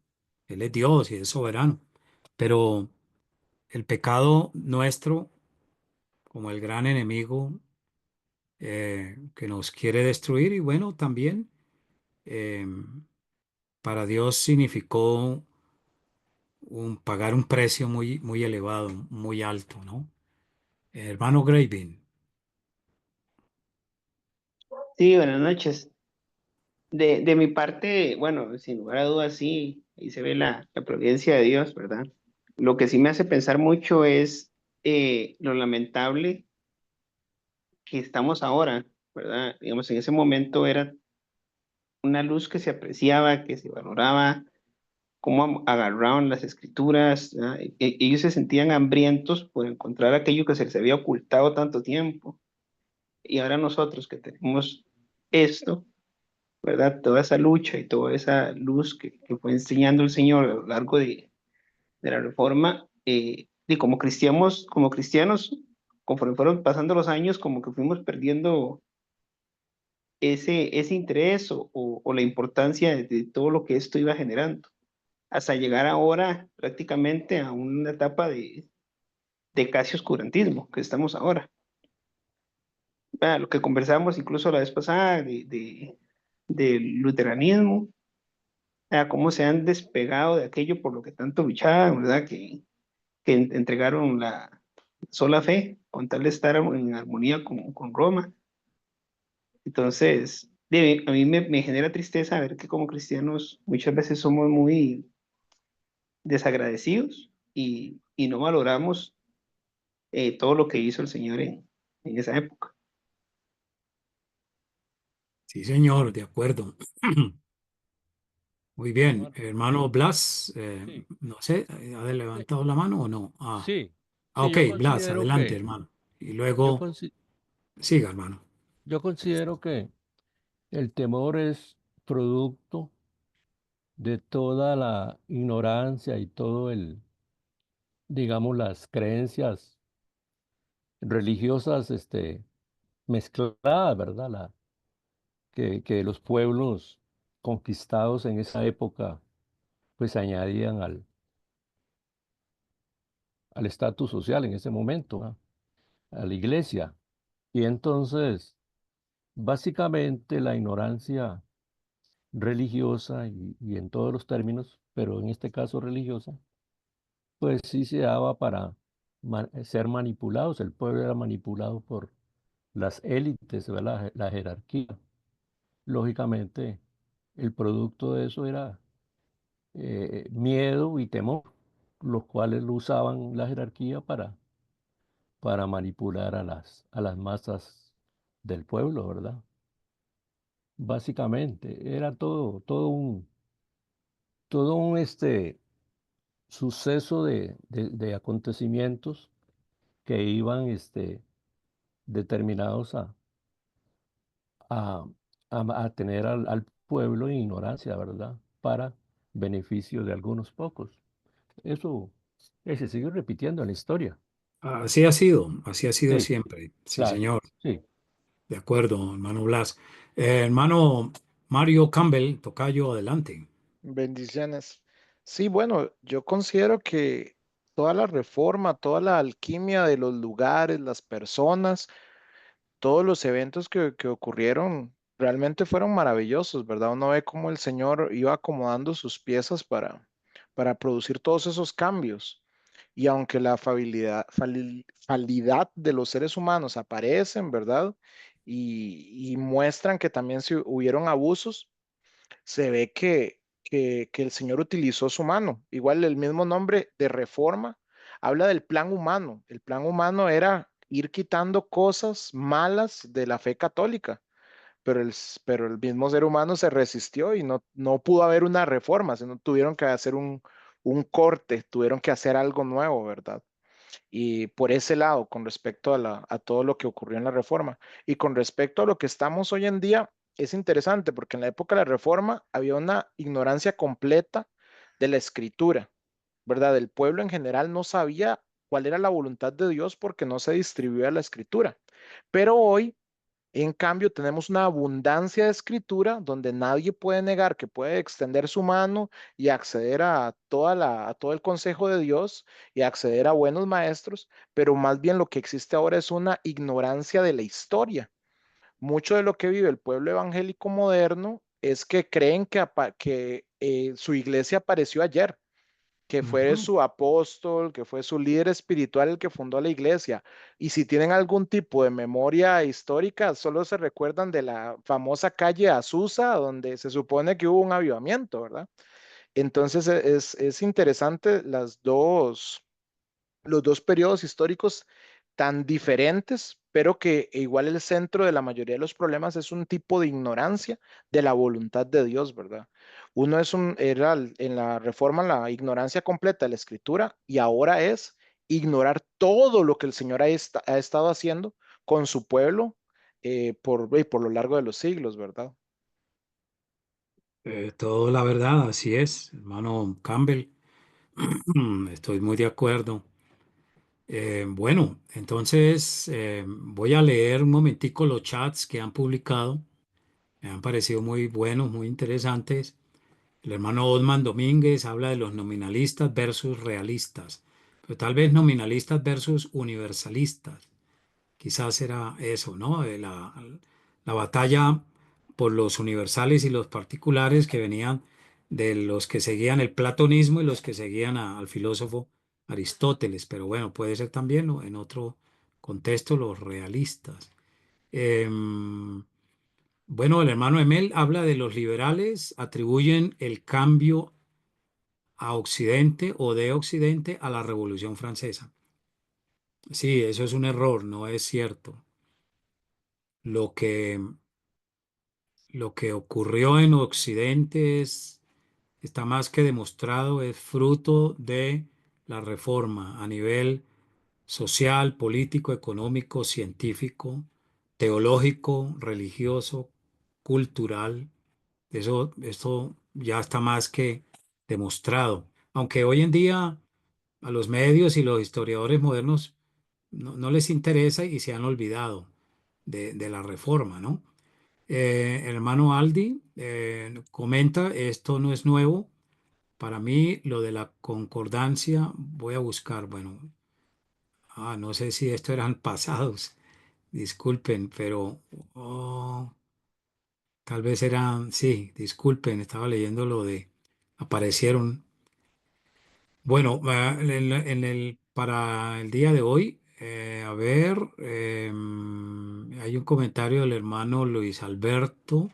Él es Dios y es soberano. Pero el pecado nuestro, como el gran enemigo que nos quiere destruir, y bueno, también eh, para Dios significó pagar un precio muy, muy elevado, muy alto, ¿no? Hermano Gravin. Sí, buenas noches. De mi parte, bueno, sin lugar a dudas, sí, ahí se ve la providencia de Dios, ¿verdad? Lo que sí me hace pensar mucho es lo lamentable que estamos ahora, ¿verdad? Digamos, en ese momento era una luz que se apreciaba, que se valoraba, cómo agarraban las escrituras, ¿verdad? Ellos se sentían hambrientos por encontrar aquello que se les había ocultado tanto tiempo. Y ahora nosotros que tenemos esto, ¿verdad? Toda esa lucha y toda esa luz que fue enseñando el Señor a lo largo de la reforma, y como cristianos, conforme fueron pasando los años, como que fuimos perdiendo ese interés o la importancia de todo lo que esto iba generando, hasta llegar ahora prácticamente a una etapa de casi oscurantismo que estamos ahora. Lo que conversábamos incluso la vez pasada del luteranismo, cómo se han despegado de aquello por lo que tanto luchaban, ¿verdad? Que entregaron la sola fe con tal de estar en armonía con Roma. Entonces, a mí me genera tristeza ver que como cristianos muchas veces somos muy desagradecidos y no valoramos todo lo que hizo el Señor en esa época. Sí, señor, de acuerdo. Muy bien, Eduardo, hermano Blas, sí, no sé, ¿ha sí, levantado la mano o no? sí, Ok, yo Blas, considero adelante, que, hermano. Y yo, luego, consi- siga, hermano. yo considero que el temor es producto de toda la ignorancia y todo digamos, las creencias religiosas, mezcladas, ¿verdad? Que los pueblos conquistados en esa época, pues añadían al estatus social en ese momento, ¿va? A la iglesia. Y entonces, básicamente la ignorancia religiosa y en todos los términos, pero en este caso religiosa, pues sí se daba para ser manipulados. El pueblo era manipulado por las élites, ¿verdad? La jerarquía. Lógicamente, el producto de eso era miedo y temor, los cuales lo usaban la jerarquía para manipular a las masas del pueblo, ¿verdad? Básicamente, era todo un suceso de acontecimientos que iban determinados a, a tener al pueblo en ignorancia, ¿verdad? Para beneficio de algunos pocos. Eso se sigue repitiendo en la historia. así ha sido Sí, siempre. Sí, claro, señor. sí. De acuerdo, hermano Blas. Hermano Mario Campbell, tocayo, adelante. Bendiciones. Sí, bueno, yo considero que toda la reforma, toda la alquimia de los lugares, las personas, todos los eventos que ocurrieron realmente fueron maravillosos, ¿verdad? Uno ve cómo el Señor iba acomodando sus piezas para producir todos esos cambios. Y aunque la falidad de los seres humanos aparecen, ¿verdad? Y muestran que también se hubieron abusos, se ve que el Señor utilizó su mano. Igual el mismo nombre de reforma habla del plan humano. El plan humano era ir quitando cosas malas de la fe católica, pero el mismo ser humano se resistió y no pudo haber una reforma, sino tuvieron que hacer un corte, tuvieron que hacer algo nuevo, ¿verdad? Y por ese lado, con respecto a todo lo que ocurrió en la reforma. Y con respecto a lo que estamos hoy en día, es interesante porque en la época de la reforma había una ignorancia completa de la escritura, ¿verdad? El pueblo en general no sabía cuál era la voluntad de Dios porque no se distribuía la escritura. Pero hoy en cambio, tenemos una abundancia de escritura donde nadie puede negar que puede extender su mano y acceder a todo el consejo de Dios y acceder a buenos maestros, pero más bien lo que existe ahora es una ignorancia de la historia. Mucho de lo que vive el pueblo evangélico moderno es que creen que su iglesia apareció ayer, que fue Ujú. su apóstol, que fue su líder espiritual el que fundó la iglesia. Y si tienen algún tipo de memoria histórica, solo se recuerdan de la famosa calle Azusa, donde se supone que hubo un avivamiento, ¿verdad? Entonces es interesante los dos periodos históricos tan diferentes, pero que igual el centro de la mayoría de los problemas es un tipo de ignorancia de la voluntad de Dios, ¿verdad? Uno en la reforma la ignorancia completa de la escritura y ahora es ignorar todo lo que el Señor ha estado haciendo con su pueblo por lo largo de los siglos, ¿verdad? Todo la verdad, así es, hermano Campbell. Estoy muy de acuerdo. Bueno, entonces voy a leer un momentico los chats que han publicado. Me han parecido muy buenos, muy interesantes. El hermano Osman Domínguez habla de los nominalistas versus realistas, pero tal vez nominalistas versus universalistas. Quizás era eso, ¿no? La batalla por los universales y los particulares que venían de los que seguían el platonismo y los que seguían al filósofo Aristóteles, pero bueno, puede ser también, ¿no?, en otro contexto los realistas. Em, bueno, el hermano Emel habla de los liberales, atribuyen el cambio a Occidente o de Occidente a la Revolución Francesa. Sí, eso es un error, no es cierto. Lo que, lo que ocurrió en Occidente está más que demostrado, es fruto de la reforma a nivel social, político, económico, científico, teológico, religioso, cultural. Esto ya está más que demostrado. Aunque hoy en día a los medios y los historiadores modernos no les interesa y se han olvidado de la reforma, ¿no? El hermano Aldi comenta, esto no es nuevo. Para mí, lo de la concordancia, voy a buscar, bueno, no sé si esto eran pasados, disculpen, pero tal vez eran, sí, disculpen, estaba leyendo lo de, aparecieron. Bueno, para el día de hoy, a ver, hay un comentario del hermano Luis Alberto,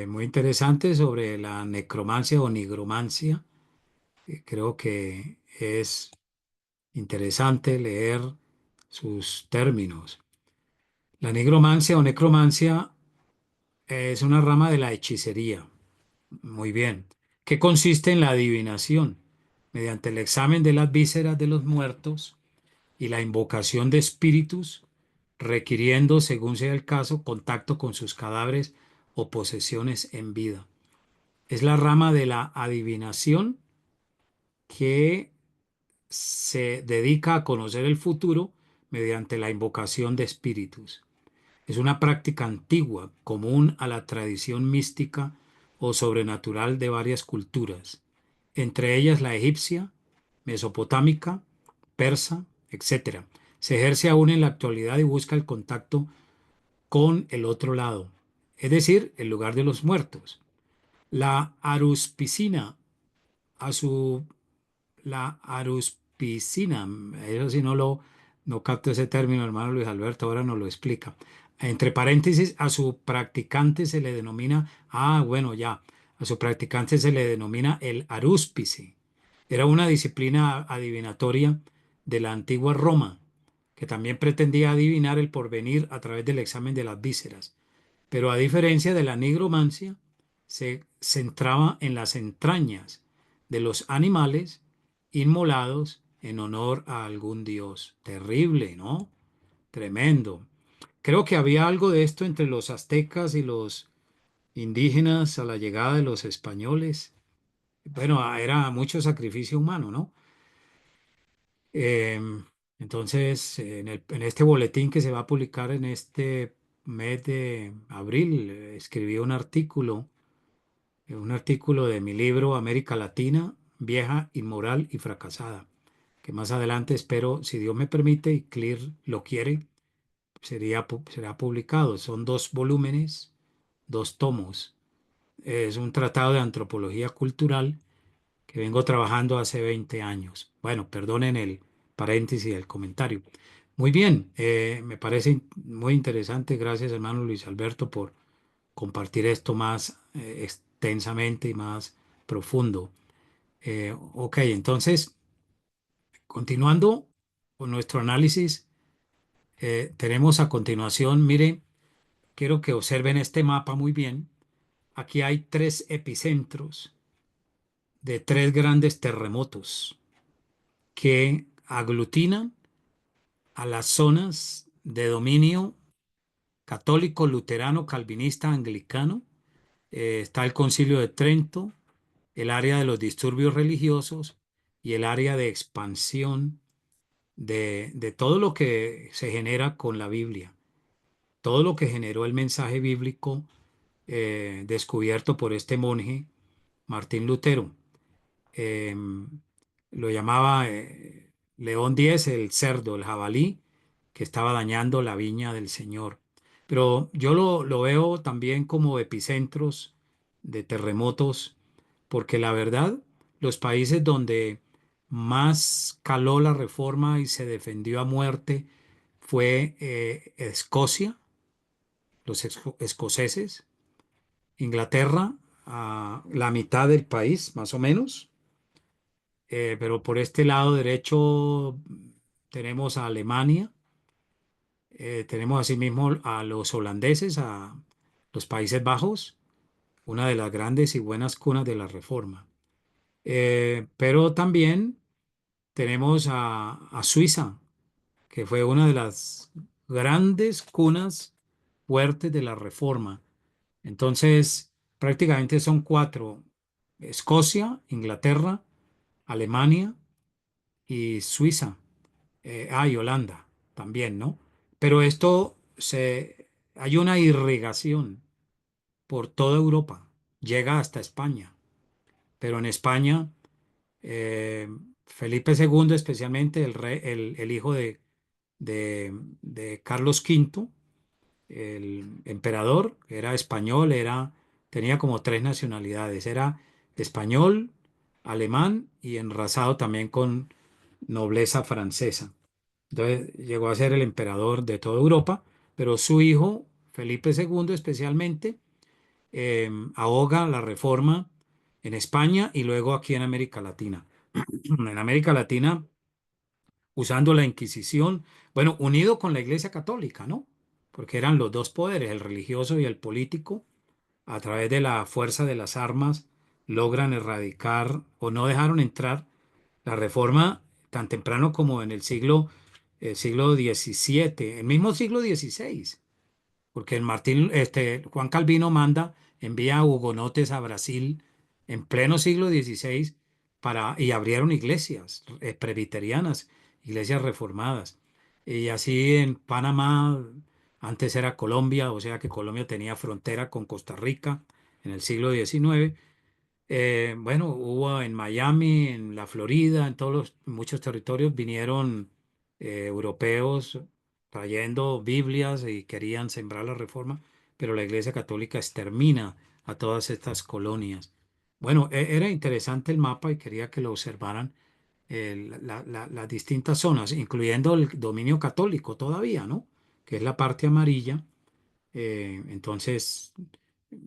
muy interesante sobre la necromancia o nigromancia. Creo que es interesante leer sus términos. La nigromancia o necromancia es una rama de la hechicería. Muy bien. Que consiste en la adivinación mediante el examen de las vísceras de los muertos y la invocación de espíritus, requiriendo, según sea el caso, contacto con sus cadáveres o posesiones en vida. Es la rama de la adivinación que se dedica a conocer el futuro mediante la invocación de espíritus. Es una práctica antigua, común a la tradición mística o sobrenatural de varias culturas, entre ellas la egipcia, mesopotámica, persa, etc. Se ejerce aún en la actualidad y busca el contacto con el otro lado, es decir, el lugar de los muertos. La aruspicina, a su la aruspicina, eso sí no capto ese término, hermano Luis Alberto, ahora nos lo explica. Entre paréntesis, a su practicante se le denomina, bueno, ya, a su practicante se le denomina el arúspice. Era una disciplina adivinatoria de la antigua Roma, que también pretendía adivinar el porvenir a través del examen de las vísceras. Pero a diferencia de la nigromancia, se centraba en las entrañas de los animales inmolados en honor a algún dios. Terrible, ¿no? Tremendo. Creo que había algo de esto entre los aztecas y los indígenas a la llegada de los españoles. Bueno, era mucho sacrificio humano, ¿no? Em, entonces, en este boletín que se va a publicar en este mes de abril, escribí un artículo de mi libro América Latina, vieja, inmoral y fracasada, que más adelante espero, si Dios me permite y CLIR lo quiere, será publicado. Son 2 volúmenes, 2 tomos. Es un tratado de antropología cultural que vengo trabajando hace 20 años. Bueno, perdonen el paréntesis del comentario. Muy bien, me parece muy interesante. Gracias, hermano Luis Alberto, por compartir esto más extensamente y más profundo. Ok, entonces, continuando con nuestro análisis, tenemos a continuación, mire, quiero que observen este mapa muy bien. Aquí hay 3 epicentros de 3 grandes terremotos que aglutinan a las zonas de dominio católico, luterano, calvinista, anglicano. Está el Concilio de Trento, el área de los disturbios religiosos y el área de expansión de todo lo que se genera con la Biblia, todo lo que generó el mensaje bíblico descubierto por este monje, Martín Lutero. eh, lo llamaba León X, el cerdo, el jabalí, que estaba dañando la viña del Señor. Pero yo lo veo también como epicentros de terremotos, porque la verdad, los países donde más caló la reforma y se defendió a muerte fue Escocia, los escoceses, Inglaterra, a la mitad del país, más o menos. Pero por este lado derecho tenemos a Alemania, tenemos asimismo a los holandeses, a los Países Bajos, una de las grandes y buenas cunas de la Reforma. Pero también tenemos a Suiza, que fue una de las grandes cunas fuertes de la Reforma. Entonces, prácticamente son 4: Escocia, Inglaterra, Alemania y Suiza. Y Holanda también, ¿no? Pero hay una irrigación por toda Europa, llega hasta España, pero en España, eh, Felipe II, especialmente el hijo de Carlos V, el emperador, era español, tenía como 3 nacionalidades, era español, alemán y enrasado también con nobleza francesa. Entonces llegó a ser el emperador de toda Europa, pero su hijo, Felipe II especialmente, ahoga la reforma en España y luego aquí en América Latina. En América Latina, usando la Inquisición, bueno, unido con la Iglesia Católica, ¿no? Porque eran los 2 poderes, el religioso y el político, a través de la fuerza de las armas, logran erradicar o no dejaron entrar la reforma tan temprano como en el siglo XVII, el mismo siglo XVI, porque Juan Calvino envía hugonotes a Brasil en pleno siglo XVI y abrieron iglesias presbiterianas, iglesias reformadas. Y así en Panamá, antes era Colombia, o sea que Colombia tenía frontera con Costa Rica en el siglo XIX. Bueno, hubo en Miami, en la Florida, muchos territorios vinieron europeos trayendo Biblias y querían sembrar la reforma, pero la Iglesia Católica extermina a todas estas colonias. Bueno, era interesante el mapa y quería que lo observaran, las distintas zonas, incluyendo el dominio católico todavía, ¿no? Que es la parte amarilla. Entonces,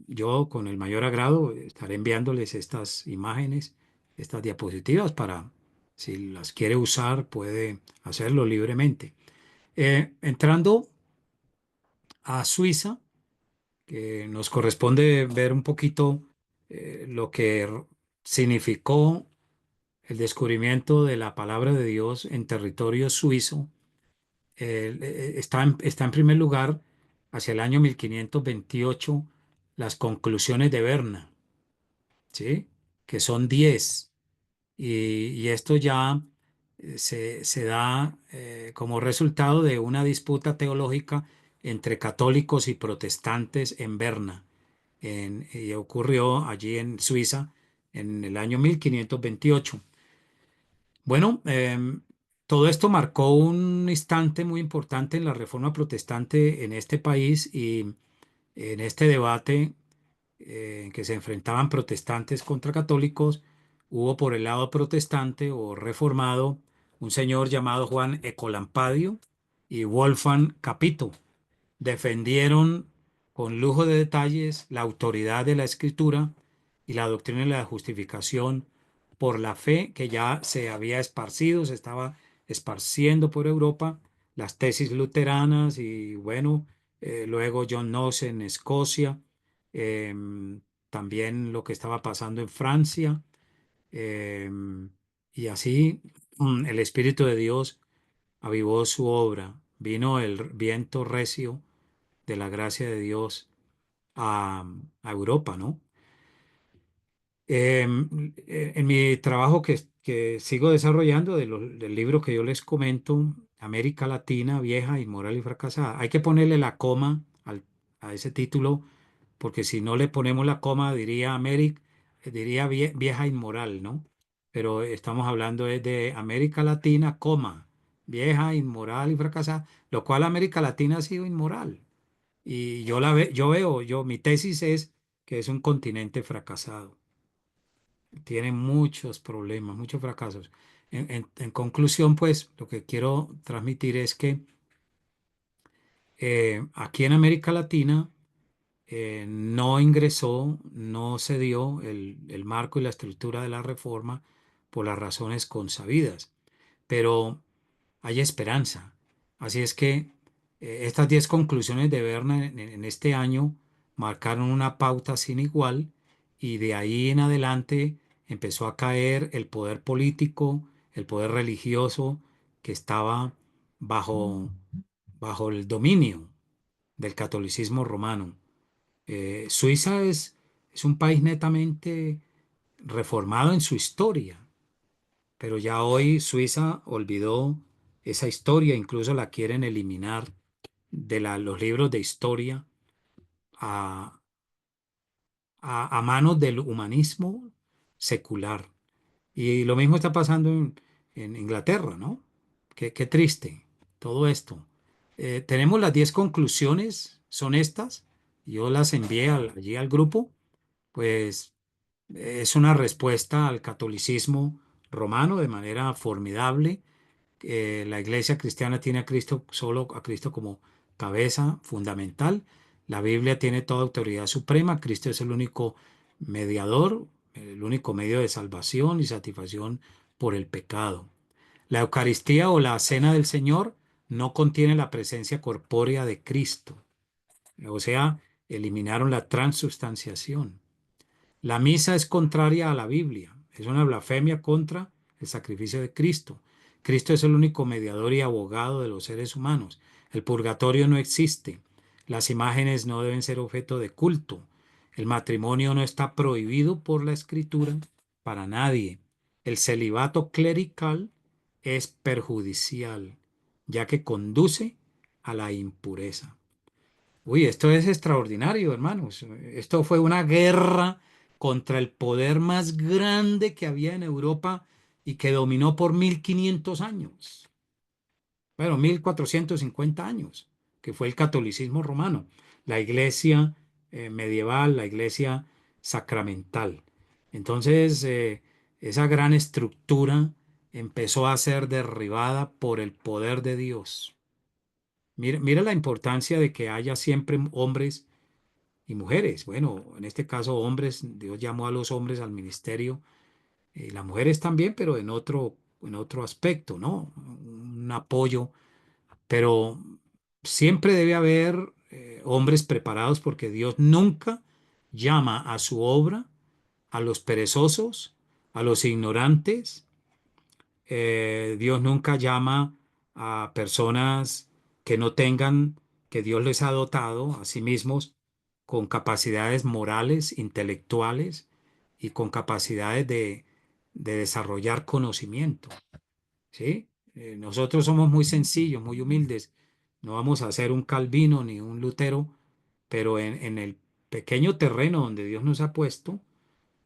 yo con el mayor agrado estaré enviándoles estas imágenes, estas diapositivas para, si las quiere usar, puede hacerlo libremente. Entrando a Suiza, que nos corresponde ver un poquito lo que significó el descubrimiento de la palabra de Dios en territorio suizo. Está en primer lugar hacia el año 1528 las conclusiones de Berna, ¿sí? Que son 10. Y esto ya se da como resultado de una disputa teológica entre católicos y protestantes en Berna. Y ocurrió allí en Suiza en el año 1528. Bueno, todo esto marcó un instante muy importante en la reforma protestante en este país y en este debate en que se enfrentaban protestantes contra católicos. Hubo por el lado protestante o reformado un señor llamado Juan Ecolampadio y Wolfgang Capito. Defendieron con lujo de detalles la autoridad de la Escritura y la doctrina de la justificación por la fe que ya se había esparcido, se estaba esparciendo por Europa, las tesis luteranas y bueno, luego John Knox en Escocia, también lo que estaba pasando en Francia, y así el Espíritu de Dios avivó su obra, vino el viento recio de la gracia de Dios a Europa, ¿no? En mi trabajo que sigo desarrollando del libro que yo les comento, América Latina, vieja, inmoral y fracasada, hay que ponerle la coma a ese título, porque si no le ponemos la coma, diría vieja inmoral, ¿no? Pero estamos hablando de América Latina, coma, vieja, inmoral y fracasada, lo cual América Latina ha sido inmoral. Y mi tesis es que es un continente fracasado. Tiene muchos problemas, muchos fracasos. En conclusión, pues, lo que quiero transmitir es que aquí en América Latina no ingresó, no se dio el marco y la estructura de la reforma por las razones consabidas. Pero hay esperanza. Así es que estas 10 conclusiones de Berna en este año marcaron una pauta sin igual y de ahí en adelante empezó a caer el poder político, el poder religioso que estaba bajo, bajo el dominio del catolicismo romano. Suiza es un país netamente reformado en su historia, pero ya hoy Suiza olvidó esa historia, incluso la quieren eliminar de los libros de historia a, a manos del humanismo secular. Y lo mismo está pasando en Inglaterra, ¿no? Qué triste todo esto. Tenemos las 10 conclusiones, son estas. Yo las envié allí al grupo, pues es una respuesta al catolicismo romano de manera formidable. La iglesia cristiana tiene a Cristo, solo a Cristo como cabeza fundamental. La Biblia tiene toda autoridad suprema. Cristo es el único mediador, el único medio de salvación y satisfacción por el pecado. La Eucaristía o la Cena del Señor no contiene la presencia corpórea de Cristo. O sea, eliminaron la transubstanciación. La misa es contraria a la Biblia, es una blasfemia contra el sacrificio de Cristo. Cristo es el único mediador y abogado de los seres humanos. El purgatorio no existe. Las imágenes no deben ser objeto de culto. El matrimonio no está prohibido por la Escritura para nadie. el celibato clerical es perjudicial, ya que conduce a la impureza. Uy, esto es extraordinario, hermanos. Esto fue una guerra contra el poder más grande que había en Europa y que dominó por 1500 años. Bueno, 1450 años, que fue el catolicismo romano, la iglesia medieval, la iglesia sacramental. Entonces, esa gran estructura empezó a ser derribada por el poder de Dios. Mira, mira la importancia de que haya siempre hombres y mujeres. Bueno, en este caso hombres, Dios llamó a los hombres al ministerio, las mujeres también, pero en otro aspecto, ¿no? Un apoyo, pero siempre debe haber hombres preparados porque Dios nunca llama a su obra a los perezosos, a los ignorantes. Dios nunca llama a personas que no tengan, que Dios les ha dotado a sí mismos con capacidades morales, intelectuales y con capacidades de desarrollar conocimiento. ¿Sí? Nosotros somos muy sencillos, muy humildes. No vamos a ser un Calvino ni un Lutero, pero en el pequeño terreno donde Dios nos ha puesto,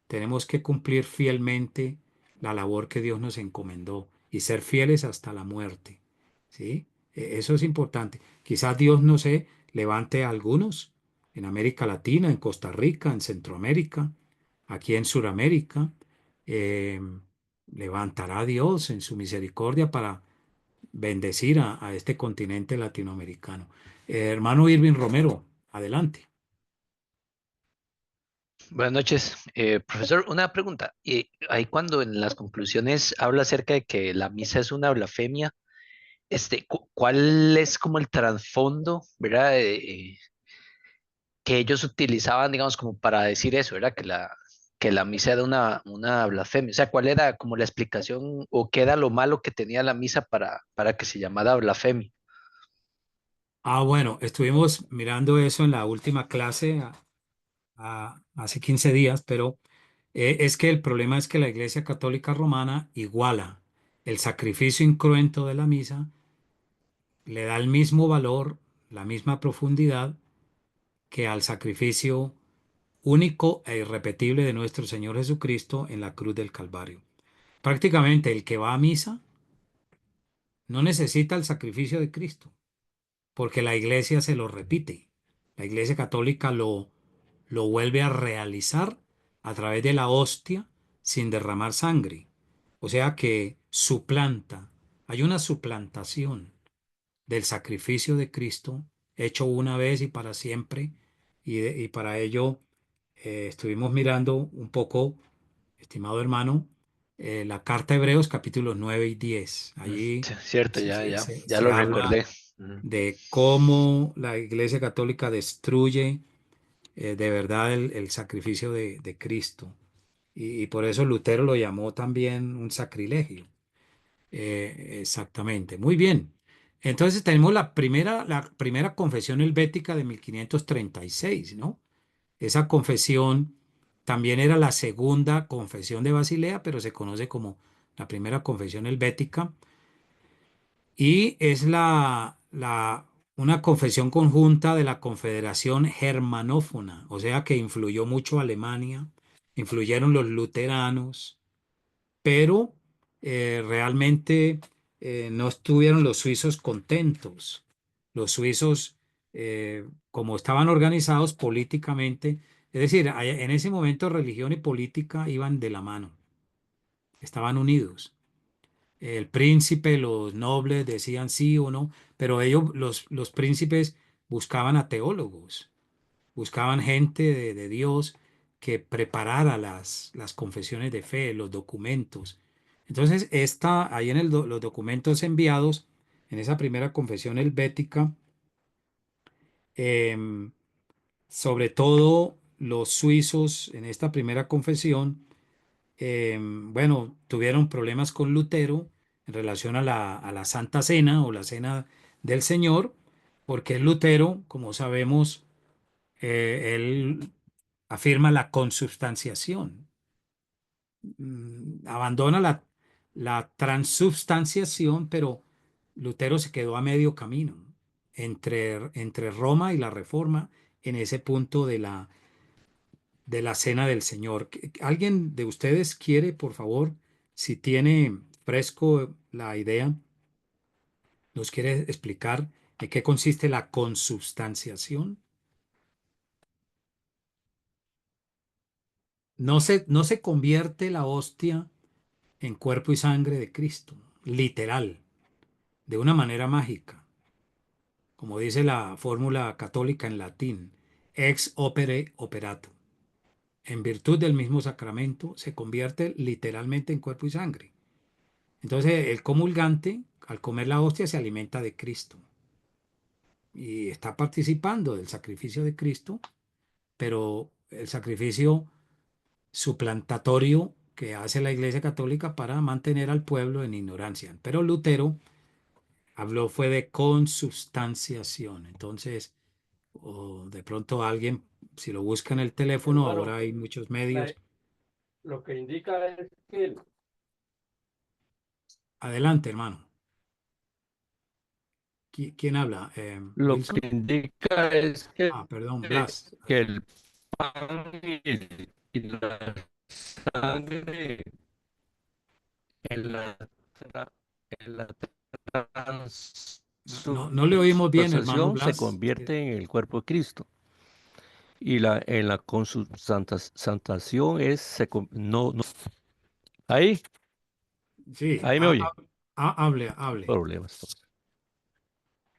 tenemos que cumplir fielmente la labor que Dios nos encomendó y ser fieles hasta la muerte. ¿Sí? Eso es importante. Quizás Dios, no sé, levante a algunos en América Latina, en Costa Rica, en Centroamérica, aquí en Sudamérica. eh, Levantará a Dios en su misericordia para bendecir a este continente latinoamericano. Hermano Irving Romero, adelante. Buenas noches, profesor. Una pregunta. Ahí cuando en las conclusiones habla acerca de que la misa es una blasfemia, ¿cuál es como el trasfondo, verdad? Que ellos utilizaban, digamos, como para decir eso, ¿verdad? Que la misa era una blasfemia. O sea, ¿cuál era como la explicación o qué era lo malo que tenía la misa para que se llamara blasfemia? Bueno, estuvimos mirando eso en la última clase hace 15 días, pero es que el problema es que la Iglesia Católica Romana iguala el sacrificio incruento de la misa, le da el mismo valor, la misma profundidad que al sacrificio único e irrepetible de nuestro Señor Jesucristo en la cruz del Calvario. Prácticamente el que va a misa no necesita el sacrificio de Cristo, porque la Iglesia se lo repite. La Iglesia Católica lo vuelve a realizar a través de la hostia sin derramar sangre. O sea que suplanta, hay una suplantación del sacrificio de Cristo hecho una vez y para siempre. Y para ello estuvimos mirando un poco, estimado hermano, la carta a Hebreos capítulos 9 y 10. Allí Sí, cierto, ya se lo habla recordé. Ujú. de cómo la Iglesia Católica destruye de verdad el sacrificio de Cristo. Y por eso Lutero lo llamó también un sacrilegio. Exactamente. Muy bien. Entonces tenemos la primera confesión helvética de 1536, ¿no? Esa confesión también era la segunda confesión de Basilea, pero se conoce como la primera confesión helvética y es una confesión conjunta de la Confederación Germanófona, o sea que influyó mucho Alemania, influyeron los luteranos, pero realmente no estuvieron los suizos contentos. Los suizos, como estaban organizados políticamente, es decir, en ese momento religión y política iban de la mano, estaban unidos. El príncipe, los nobles decían sí o no, pero ellos, los príncipes, buscaban a teólogos, buscaban gente de Dios que preparara las confesiones de fe, los documentos. Entonces, ahí en los documentos enviados, en esa primera confesión helvética, em, sobre todo los suizos en esta primera confesión, bueno, tuvieron problemas con Lutero en relación a la Santa Cena o la Cena del Señor, porque Lutero, como sabemos, él afirma la consubstanciación. abandona la transubstanciación, pero Lutero se quedó a medio camino entre Roma y la Reforma en ese punto de la cena del Señor. ¿Alguien de ustedes quiere, por favor, si tiene fresco la idea, nos quiere explicar de qué consiste la consubstanciación? No se convierte la hostia en cuerpo y sangre de Cristo, literal, de una manera mágica, como dice la fórmula católica en latín, ex opere operato. En virtud del mismo sacramento se convierte literalmente en cuerpo y sangre. Entonces el comulgante, al comer la hostia, se alimenta de Cristo y está participando del sacrificio de Cristo, pero el sacrificio suplantatorio que hace la Iglesia Católica para mantener al pueblo en ignorancia. Pero Lutero habló fue de consubstanciación. Entonces, o de pronto alguien, si lo busca en el teléfono, Hermano, ahora hay muchos la- medios. lo que indica es que Adelante, hermano. ¿Quién habla? Lo Wilson. que indica es Ah, perdón, Blas. que el pan y la sangre en la, tra- en la No le oímos bien, hermano transubstanciación se Blas. convierte en el cuerpo de Cristo. Y en la consubstantiación es, no, no. Ahí, Sí, ahí me oye. hable. Problemas.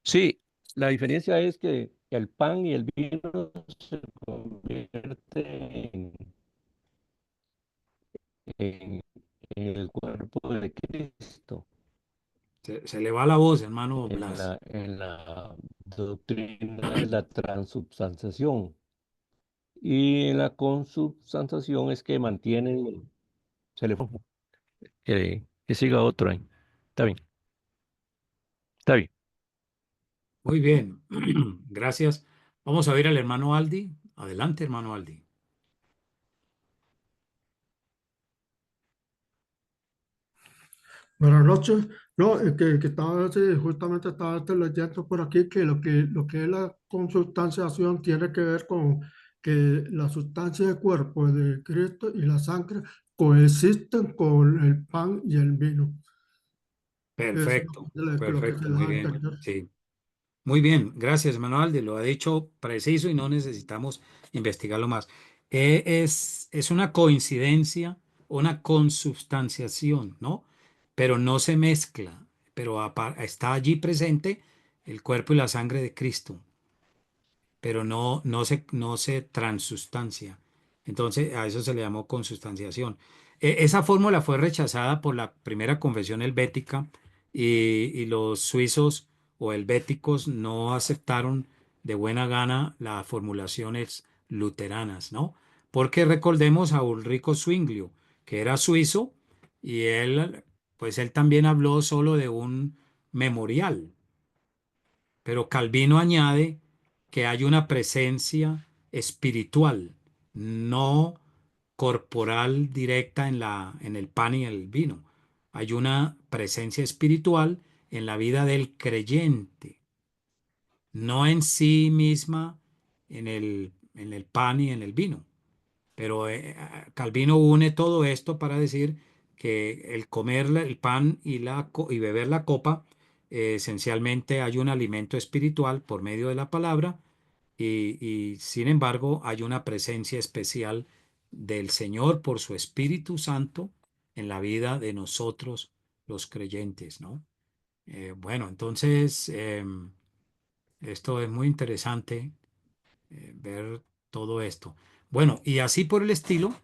Sí, la diferencia es que el pan y el vino se convierten en, en el cuerpo de Cristo. Se le va la voz, hermano Blas. En la doctrina de la transubstanciación. Y en la consubstanciación es que mantienen, se le que siga otro ahí. Está bien, está bien. Muy bien, gracias. Vamos a ver al hermano Aldi. Adelante, hermano Aldi. Buenas noches. No, que estaba, sí, justamente estaba leyendo por aquí que lo que es la consubstanciación tiene que ver con que la sustancia del cuerpo de Cristo y la sangre coexisten con el pan y el vino. Eso es Perfecto, lo que se perfecto, les muy ha bien. entendido. Sí, muy bien, gracias, hermano Aldi. Lo ha dicho preciso y no necesitamos investigarlo más. Es una coincidencia, una consubstanciación, ¿no? Pero no se mezcla, pero está allí presente el cuerpo y la sangre de Cristo, pero no se transustancia. Entonces, a eso se le llamó consustanciación. Esa fórmula fue rechazada por la primera confesión helvética y los suizos o helvéticos no aceptaron de buena gana las formulaciones luteranas, ¿no? Porque recordemos a Ulrico Zwinglio, que era suizo y pues él también habló solo de un memorial, pero Calvino añade que hay una presencia espiritual, no corporal directa en el pan y el vino. Hay una presencia espiritual en la vida del creyente, no en sí misma en el pan y en el vino. Pero Calvino une todo esto para decir que el comer el pan y beber la copa, esencialmente hay un alimento espiritual por medio de la palabra y sin embargo hay una presencia especial del Señor por su Espíritu Santo en la vida de nosotros los creyentes, ¿no? Bueno, entonces esto es muy interesante ver todo esto. Bueno, y así por el estilo.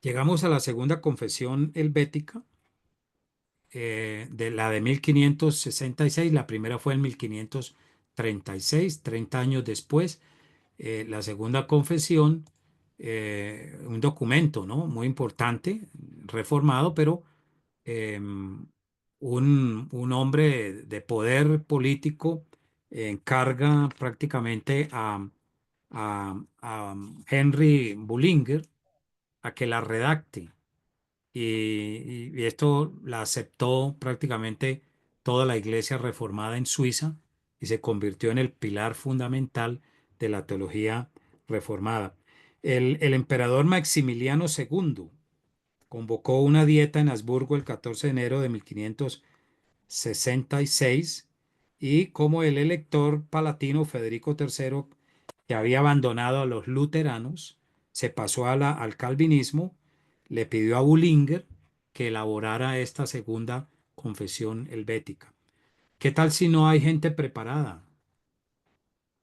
Llegamos a la segunda confesión helvética, de la de 1566. La primera fue en 1536, 30 años después. La segunda confesión, un documento, ¿no? Muy importante, reformado, pero un hombre de poder político encarga prácticamente a Henry Bullinger a que la redacte. Y esto la aceptó prácticamente toda la iglesia reformada en Suiza y se convirtió en el pilar fundamental de la teología reformada. El emperador Maximiliano II convocó una dieta en Habsburgo el 14 de enero de 1566 y como el elector palatino Federico III, que había abandonado a los luteranos, se pasó al calvinismo, le pidió a Bullinger que elaborara esta segunda confesión helvética. ¿Qué tal si no hay gente preparada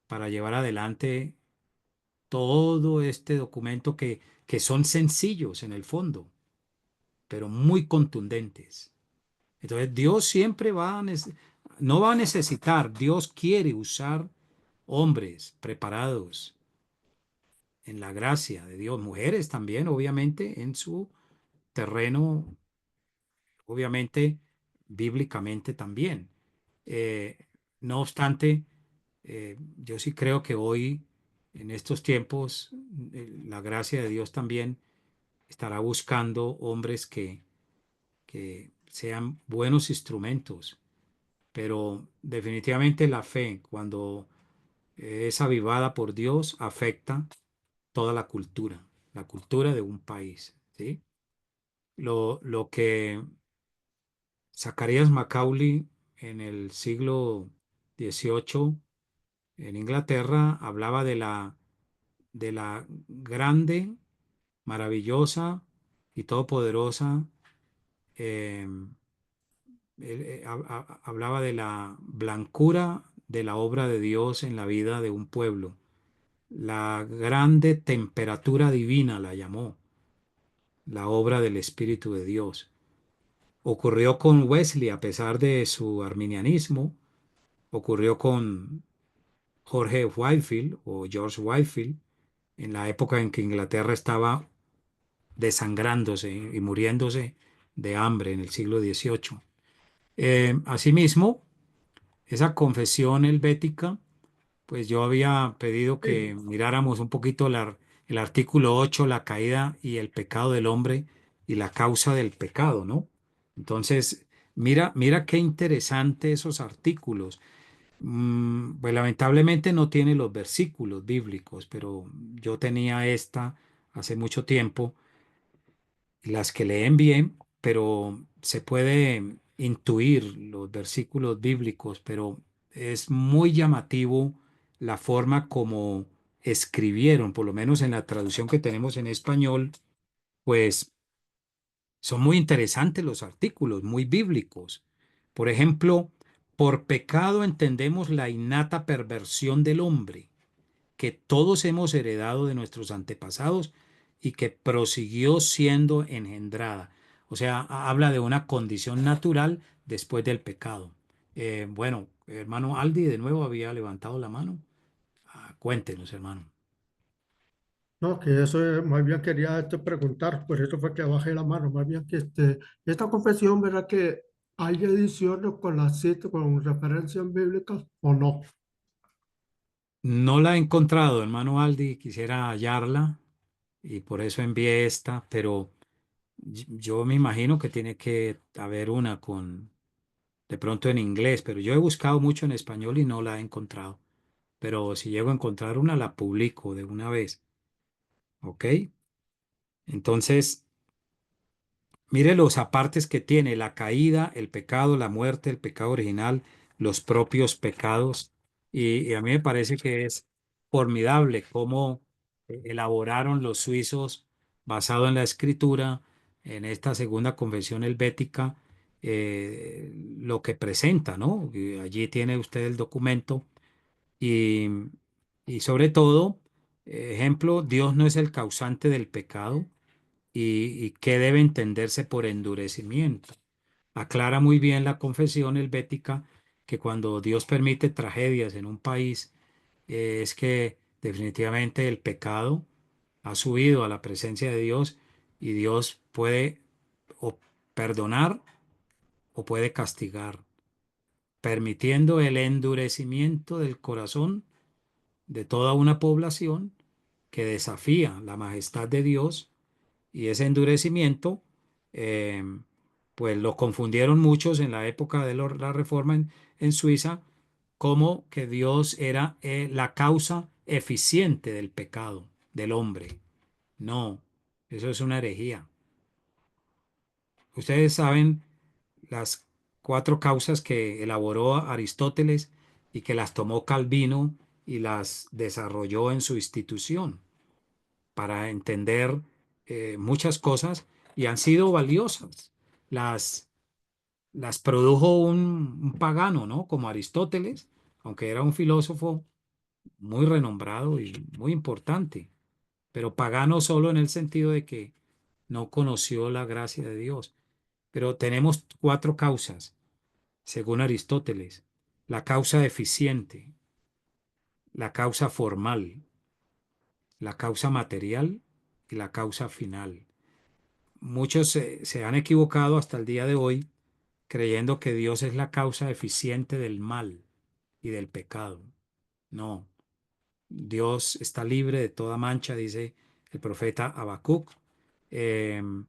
para llevar adelante todo este documento que son sencillos en el fondo, pero muy contundentes? Entonces, Dios siempre no va a necesitar, Dios quiere usar hombres preparados en la gracia de Dios, mujeres también, obviamente, en su terreno, obviamente, bíblicamente también. No obstante, yo sí creo que hoy, en estos tiempos, la gracia de Dios también estará buscando hombres que sean buenos instrumentos, pero definitivamente la fe, cuando es avivada por Dios, afecta toda la cultura de un país, ¿sí? Lo que Zacarías Macaulay en el siglo XVIII en Inglaterra hablaba de la grande, maravillosa y todopoderosa, eh, hablaba de la blancura de la obra de Dios en la vida de un pueblo. La grande temperatura divina la llamó, la obra del Espíritu de Dios. Ocurrió con Wesley a pesar de su arminianismo, ocurrió con Jorge Whitefield o George Whitefield en la época en que Inglaterra estaba desangrándose y muriéndose de hambre en el siglo XVIII. Asimismo, esa confesión helvética, pues yo había pedido que Sí. miráramos un poquito el artículo 8, la caída y el pecado del hombre y la causa del pecado, ¿no? Entonces, mira qué interesante esos artículos. Pues lamentablemente no tiene los versículos bíblicos, pero yo tenía esta hace mucho tiempo, las que leen bien, pero se puede intuir los versículos bíblicos, pero es muy llamativo la forma como escribieron, por lo menos en la traducción que tenemos en español, pues son muy interesantes los artículos, muy bíblicos. Por ejemplo, por pecado entendemos la innata perversión del hombre que todos hemos heredado de nuestros antepasados y que prosiguió siendo engendrada. O sea, habla de una condición natural después del pecado. Bueno, hermano Aldi de nuevo había levantado la mano. Cuéntenos, hermano. No, que eso más bien quería preguntar, por eso fue que bajé la mano, más bien que esta confesión, ¿verdad que hay ediciones con las citas, con referencias bíblicas o no? No la he encontrado, hermano Aldi, quisiera hallarla y por eso envié esta, pero yo me imagino que tiene que haber una de pronto en inglés, pero yo he buscado mucho en español y no la he encontrado. Pero si llego a encontrar una, la publico de una vez. ¿Ok? Entonces, mire los apartes que tiene la caída, el pecado, la muerte, el pecado original, los propios pecados. Y a mí me parece que es formidable cómo elaboraron los suizos, basado en la escritura, en esta segunda confesión helvética, lo que presenta, ¿no? Y allí tiene usted el documento y, y sobre todo, ejemplo, Dios no es el causante del pecado y que debe entenderse por endurecimiento. Aclara muy bien la confesión helvética que cuando Dios permite tragedias en un país, es que definitivamente el pecado ha subido a la presencia de Dios y Dios puede o perdonar o puede castigar, permitiendo el endurecimiento del corazón de toda una población que desafía la majestad de Dios Y ese endurecimiento, pues lo confundieron muchos en la época de la Reforma en Suiza, como que Dios era la causa eficiente del pecado del hombre. No, eso es una herejía. Ustedes saben las cuatro causas que elaboró Aristóteles y que las tomó Calvino y las desarrolló en su institución para entender muchas cosas y han sido valiosas. Las, las produjo un pagano, ¿no? Como Aristóteles, aunque era un filósofo muy renombrado y muy importante, pero pagano solo en el sentido de que no conoció la gracia de Dios. Pero tenemos cuatro causas, según Aristóteles: la causa eficiente, la causa formal, la causa material y la causa final. Muchos se han equivocado hasta el día de hoy creyendo que Dios es la causa eficiente del mal y del pecado. No, Dios está libre de toda mancha, dice el profeta Habacuc. El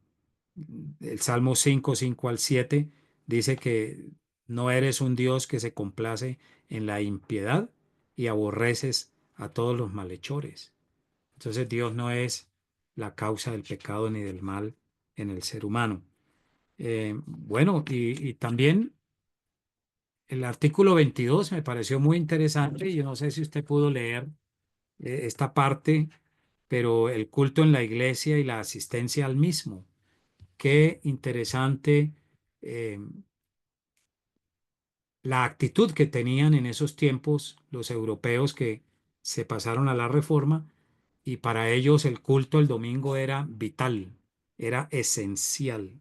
Salmo 5, 5 al 7 dice que no eres un Dios que se complace en la impiedad y aborreces a todos los malhechores. Entonces Dios no es la causa del pecado ni del mal en el ser humano. Bueno, y también el artículo 22 me pareció muy interesante. Yo no sé si usted pudo leer esta parte, pero el culto en la iglesia y la asistencia al mismo. Qué interesante eh, la actitud que tenían en esos tiempos los europeos que se pasaron a la reforma, y para ellos el culto el domingo era vital, era esencial,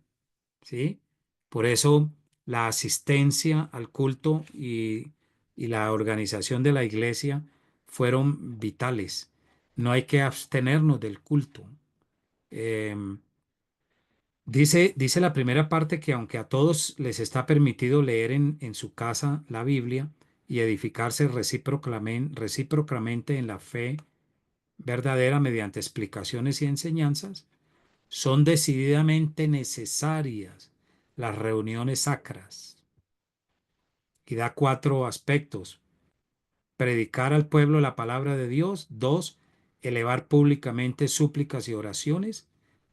¿sí? Por eso la asistencia al culto y la organización de la iglesia fueron vitales. No hay que abstenernos del culto. Em, dice la primera parte que aunque a todos les está permitido leer en su casa la Biblia y edificarse recíprocamente en la fe verdadera mediante explicaciones y enseñanzas, son decididamente necesarias las reuniones sacras. Y da cuatro aspectos: predicar al pueblo la palabra de Dios; dos, elevar públicamente súplicas y oraciones;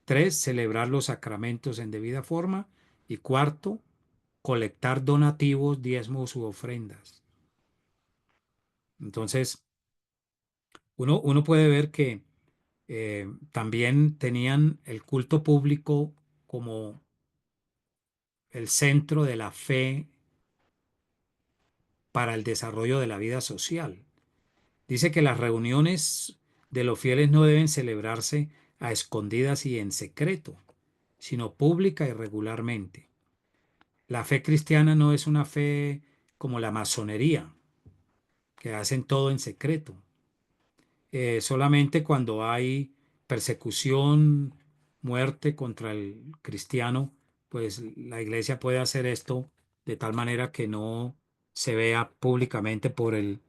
tres, celebrar los sacramentos en debida forma; y cuarto, colectar donativos, diezmos u ofrendas. Entonces, uno puede ver que también tenían el culto público como el centro de la fe para el desarrollo de la vida social. Dice que las reuniones de los fieles no deben celebrarse a escondidas y en secreto, sino pública y regularmente. La fe cristiana no es una fe como la masonería, que hacen todo en secreto. Solamente cuando hay persecución, muerte contra el cristiano, pues la iglesia puede hacer esto de tal manera que no se vea públicamente por el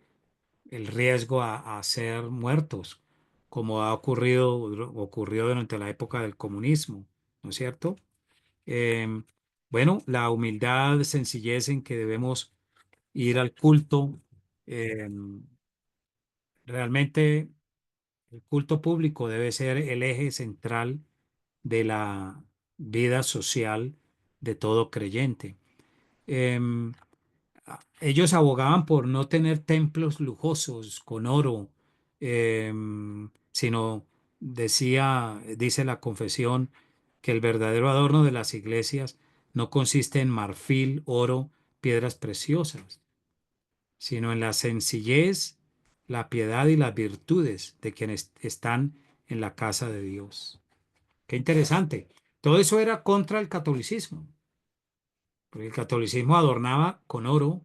riesgo a ser muertos, como ocurrió durante la época del comunismo, ¿no es cierto? Em, bueno, la humildad, sencillez en que debemos ir al culto. em, Realmente el culto público debe ser el eje central de la vida social de todo creyente. Em, Ellos abogaban por no tener templos lujosos con oro, sino dice la confesión, que el verdadero adorno de las iglesias no consiste en marfil, oro, piedras preciosas, sino en la sencillez, la piedad y las virtudes de quienes están en la casa de Dios. Qué interesante. Todo eso era contra el catolicismo, porque el catolicismo adornaba con oro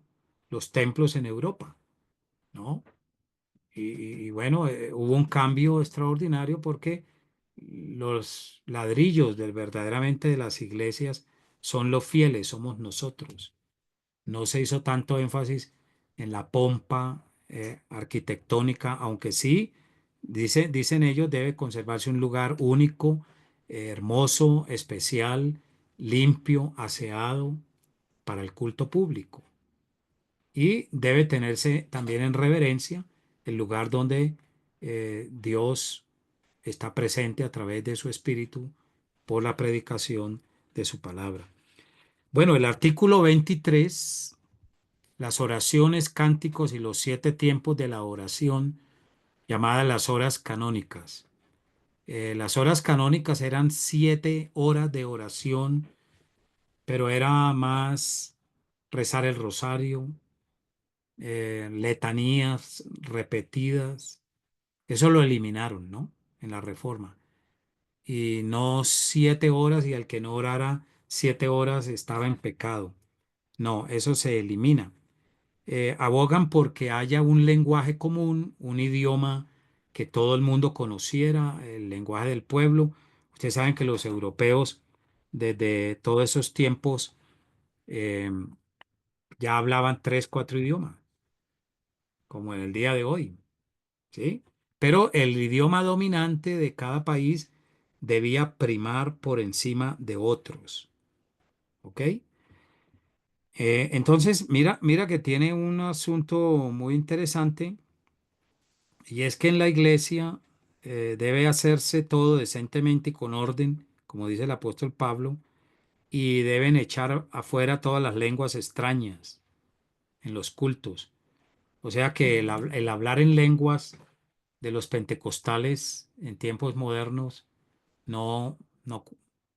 los templos en Europa, ¿no? Y bueno, hubo un cambio extraordinario porque los ladrillos verdaderamente de las iglesias son los fieles, somos nosotros. No se hizo tanto énfasis en la pompa arquitectónica, aunque sí, dicen ellos, debe conservarse un lugar único hermoso, especial, limpio, aseado para el culto público. Y debe tenerse también en reverencia el lugar donde Dios está presente a través de su Espíritu por la predicación de su palabra. Bueno, el artículo 23, las oraciones, cánticos y los 7 tiempos de la oración, llamadas las horas canónicas. Las horas canónicas eran 7 horas de oración, pero era más rezar el rosario, letanías repetidas. Eso lo eliminaron, ¿no? En la reforma. Y no 7 horas, y al que no orara 7 horas estaba en pecado. No, eso se elimina. Abogan porque haya un lenguaje común, un idioma que todo el mundo conociera, el lenguaje del pueblo. Ustedes saben que los europeos desde todos esos tiempos eh, ya hablaban 3, 4 idiomas, como en el día de hoy, ¿sí? Pero el idioma dominante de cada país debía primar por encima de otros, ¿ok? Entonces, mira que tiene un asunto muy interesante. Y es que en la iglesia debe hacerse todo decentemente y con orden, como dice el apóstol Pablo, y deben echar afuera todas las lenguas extrañas en los cultos. O sea que el hablar en lenguas de los pentecostales en tiempos modernos no, no,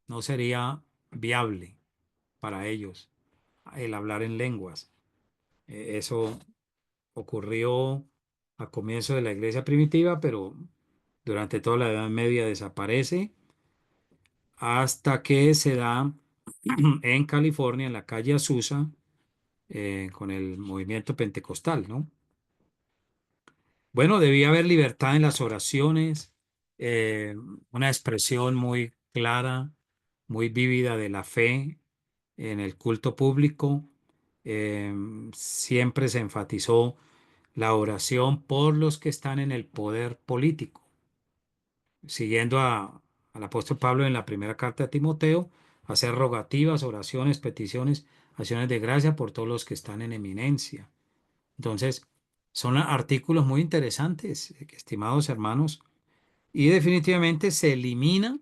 no sería viable para ellos, el hablar en lenguas. Eso ocurrió a comienzo de la iglesia primitiva, pero durante toda la Edad Media desaparece hasta que se da en California, en la calle Azusa, con el movimiento pentecostal, ¿no? Bueno, debía haber libertad en las oraciones, eh, una expresión muy clara, muy vívida de la fe en el culto público. Siempre se enfatizó la oración por los que están en el poder político, siguiendo al apóstol Pablo en la primera carta a Timoteo, hacer rogativas, oraciones, peticiones, acciones de gracia por todos los que están en eminencia. Entonces, son artículos muy interesantes, estimados hermanos, y definitivamente se elimina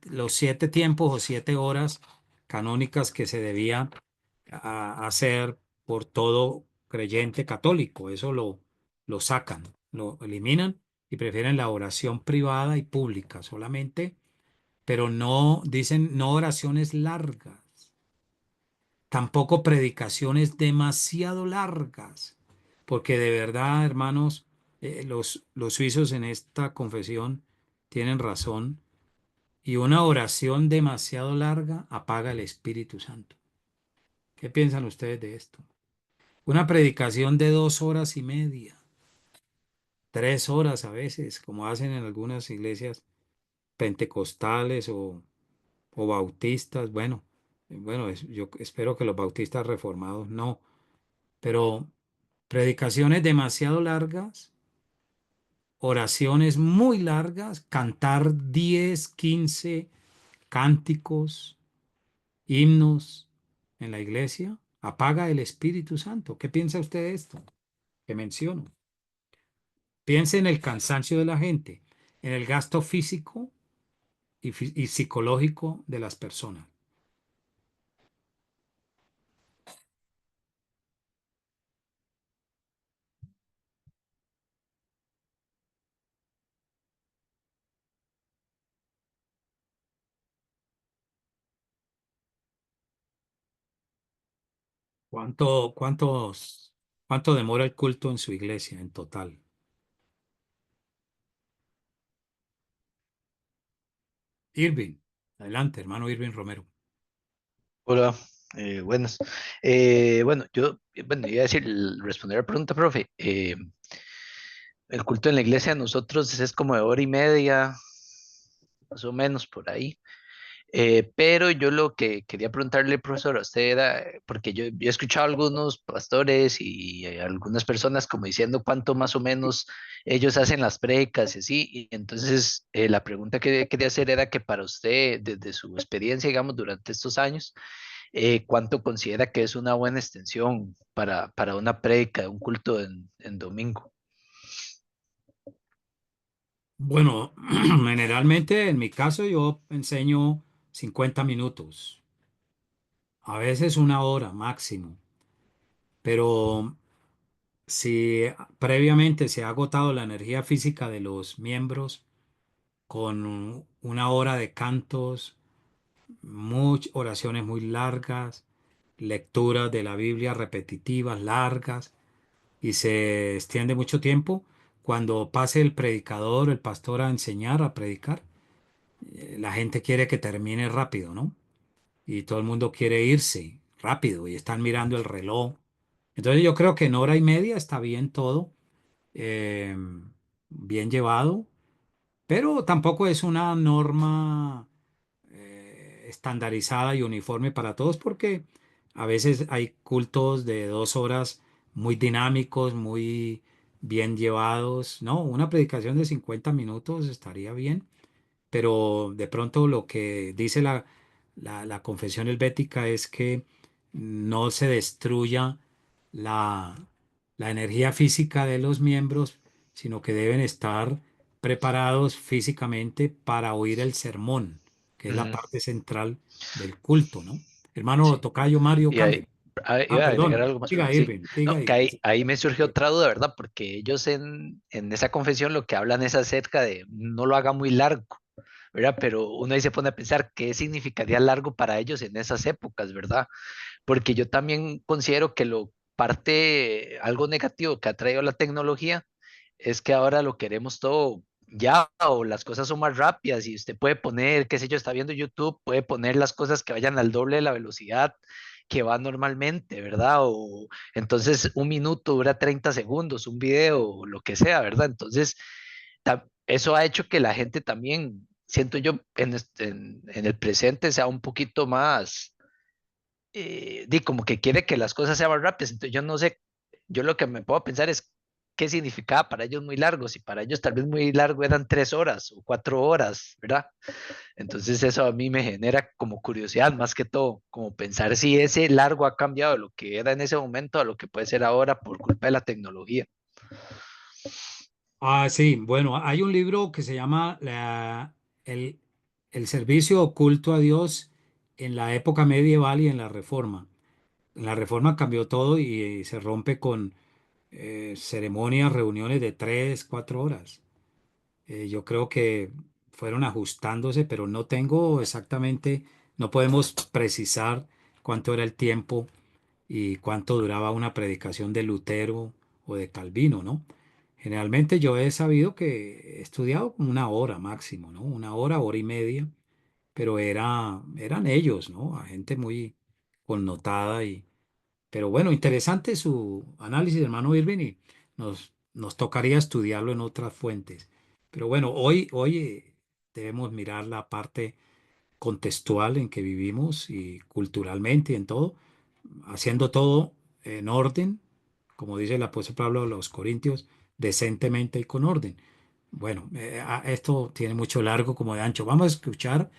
los 7 tiempos o 7 horas canónicas que se debía hacer por todo creyente católico. Eso lo sacan, lo eliminan y prefieren la oración privada y pública solamente, pero no dicen no oraciones largas, tampoco predicaciones demasiado largas, porque de verdad, hermanos, los suizos en esta confesión tienen razón, y una oración demasiado larga apaga el Espíritu Santo. ¿Qué piensan ustedes de esto? Una predicación de 2 horas y media, 3 horas a veces, como hacen en algunas iglesias pentecostales o bautistas. Bueno, yo espero que los bautistas reformados no, pero predicaciones demasiado largas, oraciones muy largas, cantar 10, 15 cánticos, himnos en la iglesia, apaga el Espíritu Santo. ¿Qué piensa usted de esto que menciono? Piense en el cansancio de la gente, en el gasto físico y psicológico de las personas. ¿Cuánto demora el culto en su iglesia en total? Irving, adelante, hermano Irving Romero. Hola, buenas. Bueno, bueno, iba a decir, responder a la pregunta, profe. El culto en la iglesia de nosotros es como de hora y media, más o menos por ahí. Pero yo lo que quería preguntarle, profesor, a usted era, porque yo he escuchado a algunos pastores y algunas personas como diciendo cuánto más o menos ellos hacen las prédicas y así, y entonces la pregunta que quería hacer era que para usted, desde su experiencia, digamos, durante estos años, ¿cuánto considera que es una buena extensión para una prédica, un culto en domingo? Bueno, generalmente en mi caso yo enseño 50 minutos, a veces una hora máximo, pero si previamente se ha agotado la energía física de los miembros con una hora de cantos, oraciones muy largas, lecturas de la Biblia repetitivas, largas, y se extiende mucho tiempo, cuando pase el predicador, el pastor a enseñar, a predicar, la gente quiere que termine rápido, ¿no? Y todo el mundo quiere irse rápido y están mirando el reloj. Entonces yo creo que en hora y media está bien todo, eh, bien llevado, pero tampoco es una norma estandarizada y uniforme para todos porque a veces hay cultos de 2 horas muy dinámicos, muy bien llevados. No, una predicación de 50 minutos estaría bien, pero de pronto lo que dice la confesión helvética es que no se destruya la, la energía física de los miembros, sino que deben estar preparados físicamente para oír el sermón, que es la Ujú, parte central del culto, ¿no? Hermano sí. tocayo Mario Y ahí, Campbell. iba a agregar Perdón, algo más, siga perdón. Sí, Irving, no, siga que Irving. ahí me surgió otra duda, ¿verdad? Porque ellos en esa confesión lo que hablan es acerca de no lo haga muy largo, ¿verdad? Pero uno ahí se pone a pensar qué significaría largo para ellos en esas épocas, ¿verdad? Porque yo también considero que lo parte, algo negativo que ha traído la tecnología es que ahora lo queremos todo ya o las cosas son más rápidas y usted puede poner, qué sé yo, está viendo YouTube, puede poner las cosas que vayan al doble de la velocidad que va normalmente, ¿verdad? O entonces un minuto dura 30 segundos, un video o lo que sea, ¿verdad? Entonces, eso ha hecho que la gente también, siento yo, en el presente sea un poquito más como que quiere que las cosas sean más rápidas. Entonces yo no sé, yo lo que me puedo pensar es qué significaba para ellos muy largo, si para ellos tal vez muy largo eran 3 horas o 4 horas, ¿verdad? Entonces eso a mí me genera como curiosidad más que todo, como pensar si ese largo ha cambiado de lo que era en ese momento a lo que puede ser ahora por culpa de la tecnología. Sí, bueno, hay un libro que se llama el, el servicio oculto a Dios en la época medieval y en la Reforma. En la Reforma cambió todo y se rompe con ceremonias, reuniones de 3, 4 horas. Yo creo que fueron ajustándose, pero no tengo exactamente, no podemos precisar cuánto era el tiempo y cuánto duraba una predicación de Lutero o de Calvino, ¿no? Generalmente yo he sabido que he estudiado como una hora máximo, ¿no? Una hora, hora y media, pero eran ellos, ¿no? A gente muy connotada y, pero bueno, interesante su análisis, hermano Irving, y nos tocaría estudiarlo en otras fuentes. Pero bueno, hoy debemos mirar la parte contextual en que vivimos y culturalmente y en todo, haciendo todo en orden, como dice el apóstol Pablo a los Corintios, decentemente y con orden. Bueno, esto tiene mucho largo como de ancho. Vamos a escuchar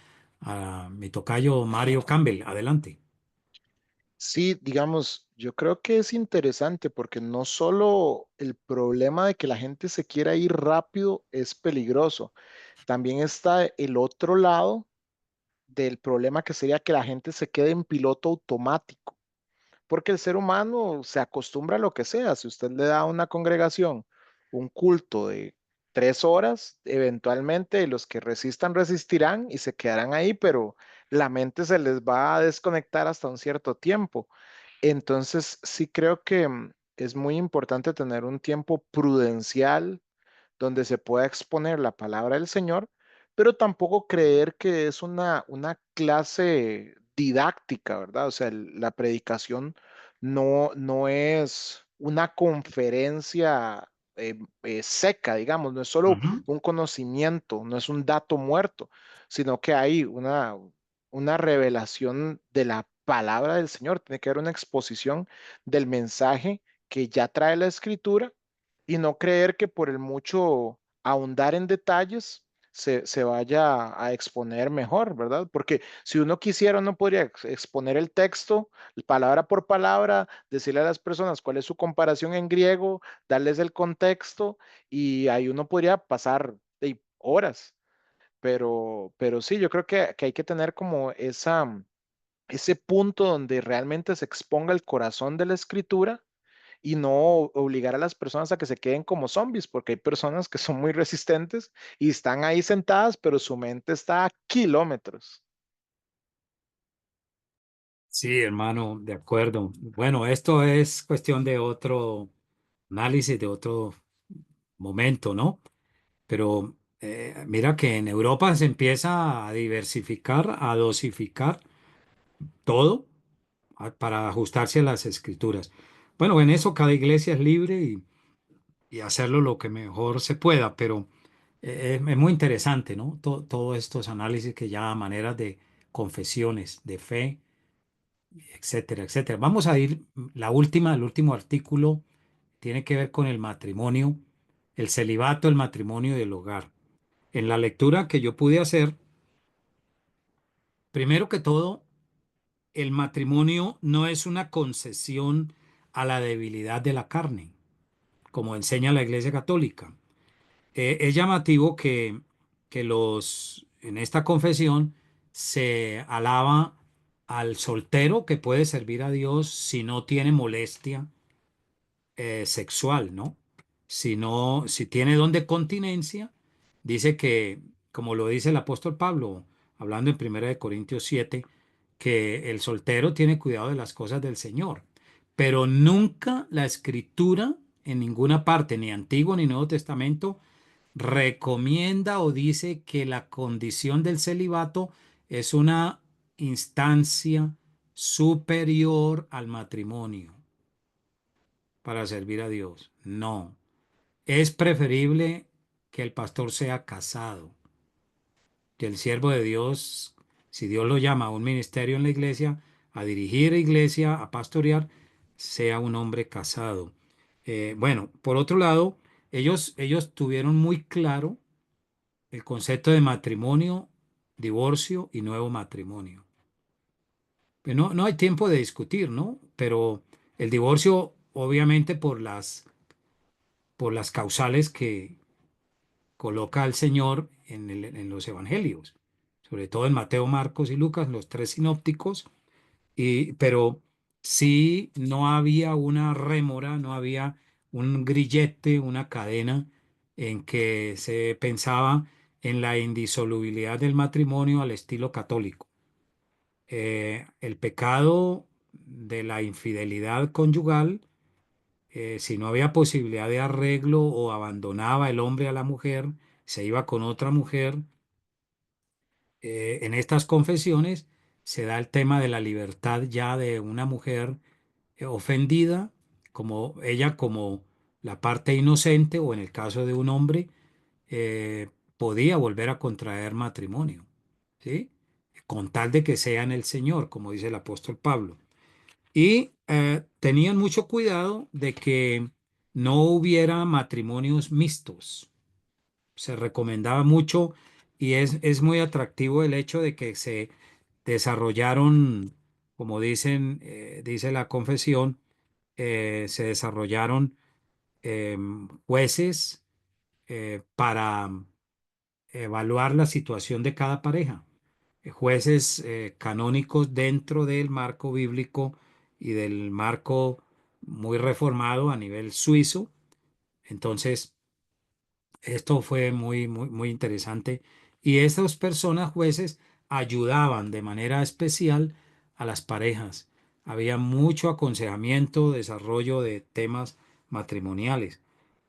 a mi tocayo Mario Campbell. Adelante. Sí, digamos, yo creo que es interesante porque no solo el problema de que la gente se quiera ir rápido es peligroso, también está el otro lado del problema que sería que la gente se quede en piloto automático, porque el ser humano se acostumbra a lo que sea. Si usted le da a una congregación un culto de 3 horas, eventualmente los que resistan resistirán y se quedarán ahí, pero la mente se les va a desconectar hasta un cierto tiempo. Entonces, sí creo que es muy importante tener un tiempo prudencial donde se pueda exponer la palabra del Señor, pero tampoco creer que es una clase didáctica, ¿verdad? O sea, la predicación no es una conferencia seca, digamos, no es solo Ujú. un conocimiento, no es un dato muerto, sino que hay una revelación de la palabra del Señor, tiene que haber una exposición del mensaje que ya trae la escritura y no creer que por el mucho ahondar en detalles se vaya a exponer mejor, ¿verdad? Porque si uno quisiera, uno podría exponer el texto palabra por palabra, decirle a las personas cuál es su comparación en griego, darles el contexto y ahí uno podría pasar horas. Pero sí, yo creo que hay que tener como ese punto donde realmente se exponga el corazón de la escritura y no obligar a las personas a que se queden como zombies, porque hay personas que son muy resistentes y están ahí sentadas, pero su mente está a kilómetros. Sí, hermano, de acuerdo. Bueno, esto es cuestión de otro análisis, de otro momento, ¿no? Pero mira que en Europa se empieza a diversificar, a dosificar todo para ajustarse a las escrituras. Bueno, en eso cada iglesia es libre y hacerlo lo que mejor se pueda, pero es muy interesante, ¿no? Todos estos análisis que llaman maneras de confesiones, de fe, etcétera, etcétera. Vamos a ir, el último artículo tiene que ver con el matrimonio, el celibato, el matrimonio y el hogar. En la lectura que yo pude hacer, primero que todo, el matrimonio no es una concesión a la debilidad de la carne, como enseña la Iglesia Católica. Es llamativo que en esta confesión se alaba al soltero que puede servir a Dios si no tiene molestia sexual, ¿no? Si tiene don de continencia, dice que, como lo dice el apóstol Pablo, hablando en 1 Corintios 7, que el soltero tiene cuidado de las cosas del Señor. Pero nunca la escritura, en ninguna parte, ni Antiguo ni Nuevo Testamento, recomienda o dice que la condición del celibato es una instancia superior al matrimonio para servir a Dios. No, es preferible que el pastor sea casado, que el siervo de Dios, si Dios lo llama a un ministerio en la iglesia, a dirigir iglesia, a pastorear, sea un hombre casado. Bueno, por otro lado, ellos tuvieron muy claro el concepto de matrimonio, divorcio y nuevo matrimonio. Pues no hay tiempo de discutir, ¿no? Pero el divorcio, obviamente, por las causales que coloca el Señor en los evangelios, sobre todo en Mateo, Marcos y Lucas, los tres sinópticos, pero sí no había una rémora, no había un grillete, una cadena en que se pensaba en la indisolubilidad del matrimonio al estilo católico. El pecado de la infidelidad conyugal, si no había posibilidad de arreglo o abandonaba el hombre a la mujer, se iba con otra mujer, en estas confesiones se da el tema de la libertad ya de una mujer ofendida, como ella como la parte inocente o en el caso de un hombre, eh, podía volver a contraer matrimonio, ¿sí? Con tal de que sea en el Señor, como dice el apóstol Pablo. Y tenían mucho cuidado de que no hubiera matrimonios mixtos. Se recomendaba mucho y es muy atractivo el hecho de que se desarrollaron, como dice la confesión, se desarrollaron jueces para evaluar la situación de cada pareja, jueces canónicos dentro del marco bíblico y del marco muy reformado a nivel suizo. Entonces, esto fue muy, muy, muy interesante. Y estas personas, jueces, ayudaban de manera especial a las parejas. Había mucho aconsejamiento, desarrollo de temas matrimoniales.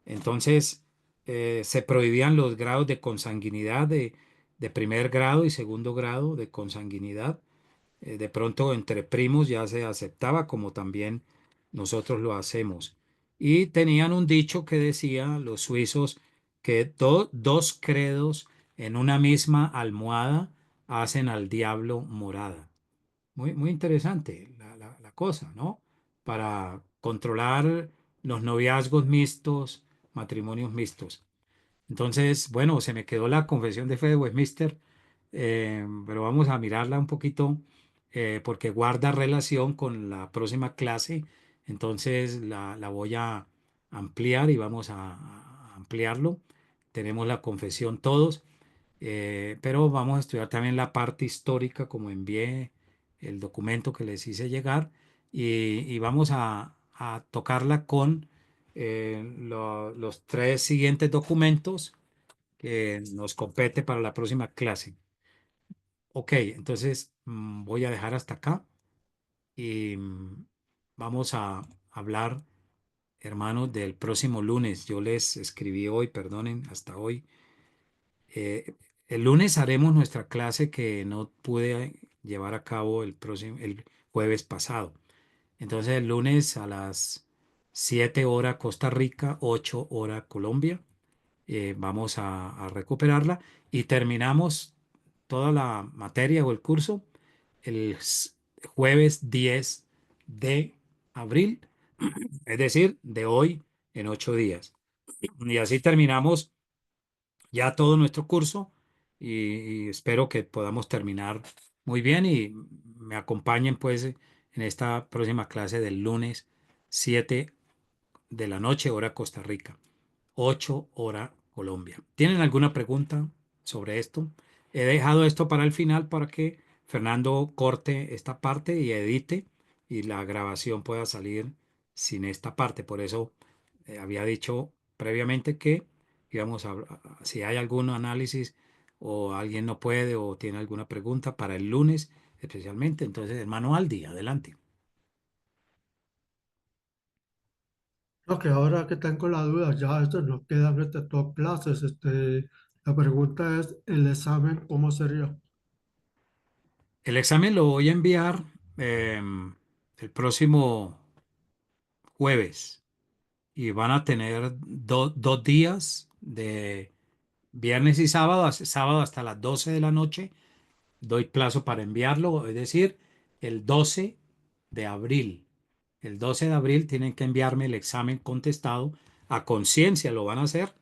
Entonces, se prohibían los grados de consanguinidad de primer grado y segundo grado de consanguinidad. De pronto entre primos ya se aceptaba como también nosotros lo hacemos. Y tenían un dicho que decía los suizos que dos credos en una misma almohada hacen al diablo morada. Muy interesante la cosa, ¿no? Para controlar los noviazgos mixtos, matrimonios mixtos. Entonces, bueno, se me quedó la Confesión de Fe de Westminster, pero vamos a mirarla un poquito porque guarda relación con la próxima clase. Entonces, la voy a ampliar y vamos a ampliarlo. Tenemos la confesión todos, pero vamos a estudiar también la parte histórica, como envié el documento que les hice llegar, y vamos a tocarla con los tres siguientes documentos que nos compete para la próxima clase. Ok, entonces voy a dejar hasta acá y vamos a hablar, hermanos, del próximo lunes. Yo les escribí hoy, perdonen, hasta hoy. El lunes haremos nuestra clase que no pude llevar a cabo el jueves pasado. Entonces el lunes a las 7 horas Costa Rica, 8 horas Colombia. Vamos a recuperarla y terminamos toda la materia o el curso el jueves 10 de abril, es decir, de hoy en 8 días. Y así terminamos ya todo nuestro curso y espero que podamos terminar muy bien y me acompañen pues en esta próxima clase del lunes 7 de la noche, hora Costa Rica. 8 hora Colombia. ¿Tienen alguna pregunta sobre esto? He dejado esto para el final para que Fernando corte esta parte y edite y la grabación pueda salir sin esta parte. Por eso había dicho previamente que íbamos si hay algún análisis o alguien no puede o tiene alguna pregunta para el lunes especialmente, entonces hermano Aldi, adelante. Lo que ahora que tengo la duda, ya esto nos quedan dos clases. La pregunta es, ¿el examen cómo sería? El examen lo voy a enviar el próximo jueves y van a tener 2 días de viernes y sábado, sábado hasta las 12 de la noche. Doy plazo para enviarlo, es decir, el 12 de abril. El 12 de abril tienen que enviarme el examen contestado a conciencia, lo van a hacer.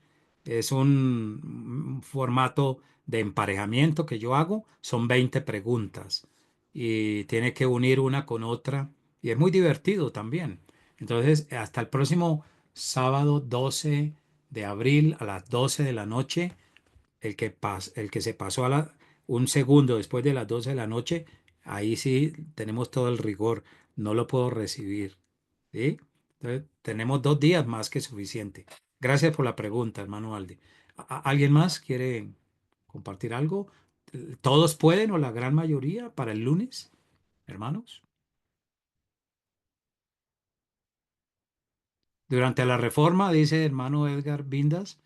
Es un formato de emparejamiento que yo hago, son 20 preguntas y tiene que unir una con otra y es muy divertido también. Entonces, hasta el próximo sábado 12 de abril a las 12 de la noche el que se pasó un segundo después de las 12 de la noche, ahí sí tenemos todo el rigor, no lo puedo recibir. ¿Sí? Entonces, tenemos 2 días más que suficiente. Gracias por la pregunta, hermano Alde. ¿Alguien más quiere compartir algo? ¿Todos pueden o la gran mayoría para el lunes, hermanos? Durante la reforma, dice hermano Edgar Vindas,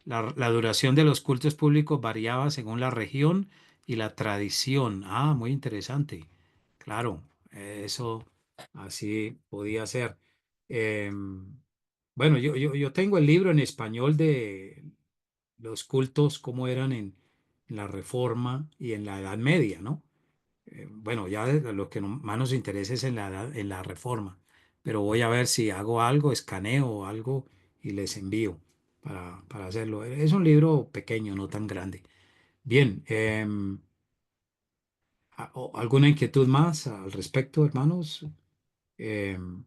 la duración de los cultos públicos variaba según la región y la tradición. Ah, muy interesante. Claro, eso así podía ser. Bueno, yo tengo el libro en español de los cultos, cómo eran en la Reforma y en la Edad Media, ¿no? Bueno, ya lo que más nos interesa es en la Reforma, pero voy a ver si hago algo, escaneo o algo y les envío para hacerlo. Es un libro pequeño, no tan grande. Bien, ¿alguna inquietud más al respecto, hermanos? Em, bueno.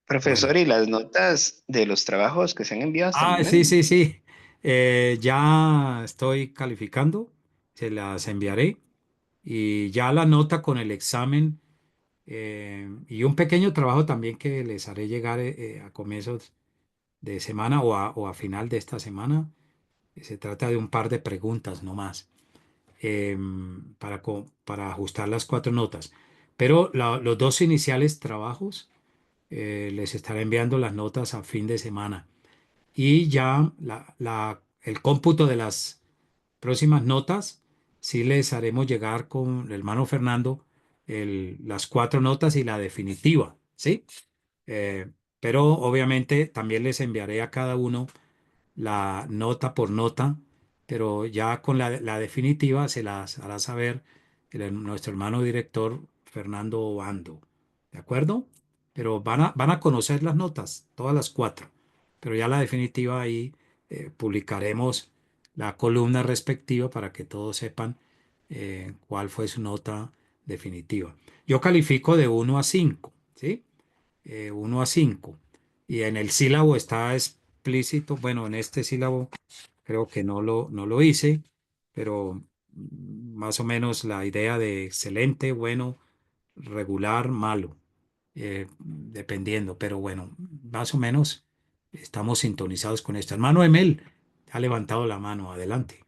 Profesor, ¿y las notas de los trabajos que se han enviado hasta el Ah, sí, momento? sí, sí. Ya estoy calificando, se las enviaré y ya la nota con el examen y un pequeño trabajo también que les haré llegar a comienzos de semana o a final de esta semana. Se trata de un par de preguntas no más para ajustar las 4 notas. Pero los dos iniciales trabajos les estaré enviando las notas a fin de semana. Y ya el cómputo de las próximas notas, sí les haremos llegar con el hermano Fernando las 4 notas y la definitiva, ¿sí? Pero obviamente también les enviaré a cada uno la nota por nota pero ya con la definitiva se las hará saber nuestro hermano director Fernando Obando. ¿De acuerdo? Pero van a conocer las notas, todas las 4, pero ya la definitiva ahí publicaremos la columna respectiva para que todos sepan cuál fue su nota definitiva. Yo califico de 1 a 5, ¿sí? 1 a 5. Y en el sílabo está explícito, bueno, en este sílabo creo que no lo hice, pero más o menos la idea de excelente, bueno, regular, malo, dependiendo, pero bueno, más o menos estamos sintonizados con esto. Hermano Emel, ha levantado la mano, adelante.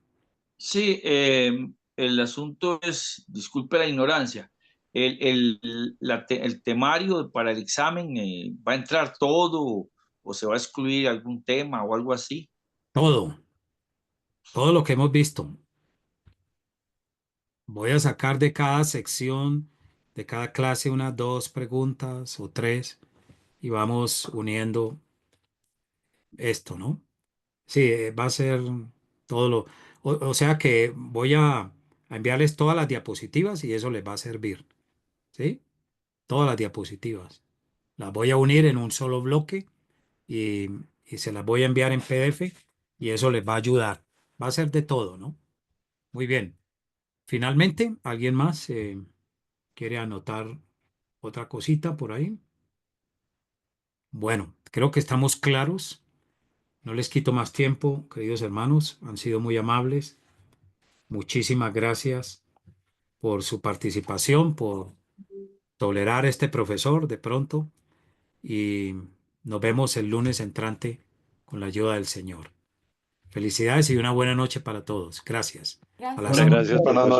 Sí, el asunto es, disculpe la ignorancia, el temario para el examen va a entrar todo o se va a excluir algún tema o algo así. Todo lo que hemos visto. Voy a sacar de cada sección, de cada clase, unas 2 preguntas o 3 y vamos uniendo esto, ¿no? Sí, va a ser todo lo... O sea que voy a enviarles todas las diapositivas y eso les va a servir, ¿sí? Todas las diapositivas. Las voy a unir en un solo bloque y, y se las voy a enviar en PDF y eso les va a ayudar. Va a ser de todo, ¿no? Muy bien. Finalmente, ¿alguien más quiere anotar otra cosita por ahí? Bueno, creo que estamos claros. No les quito más tiempo, queridos hermanos. Han sido muy amables. Muchísimas gracias por su participación, por tolerar a este profesor de pronto y nos vemos el lunes entrante con la ayuda del Señor. Felicidades y una buena noche para todos. Gracias. A las Buenas cinco. noches.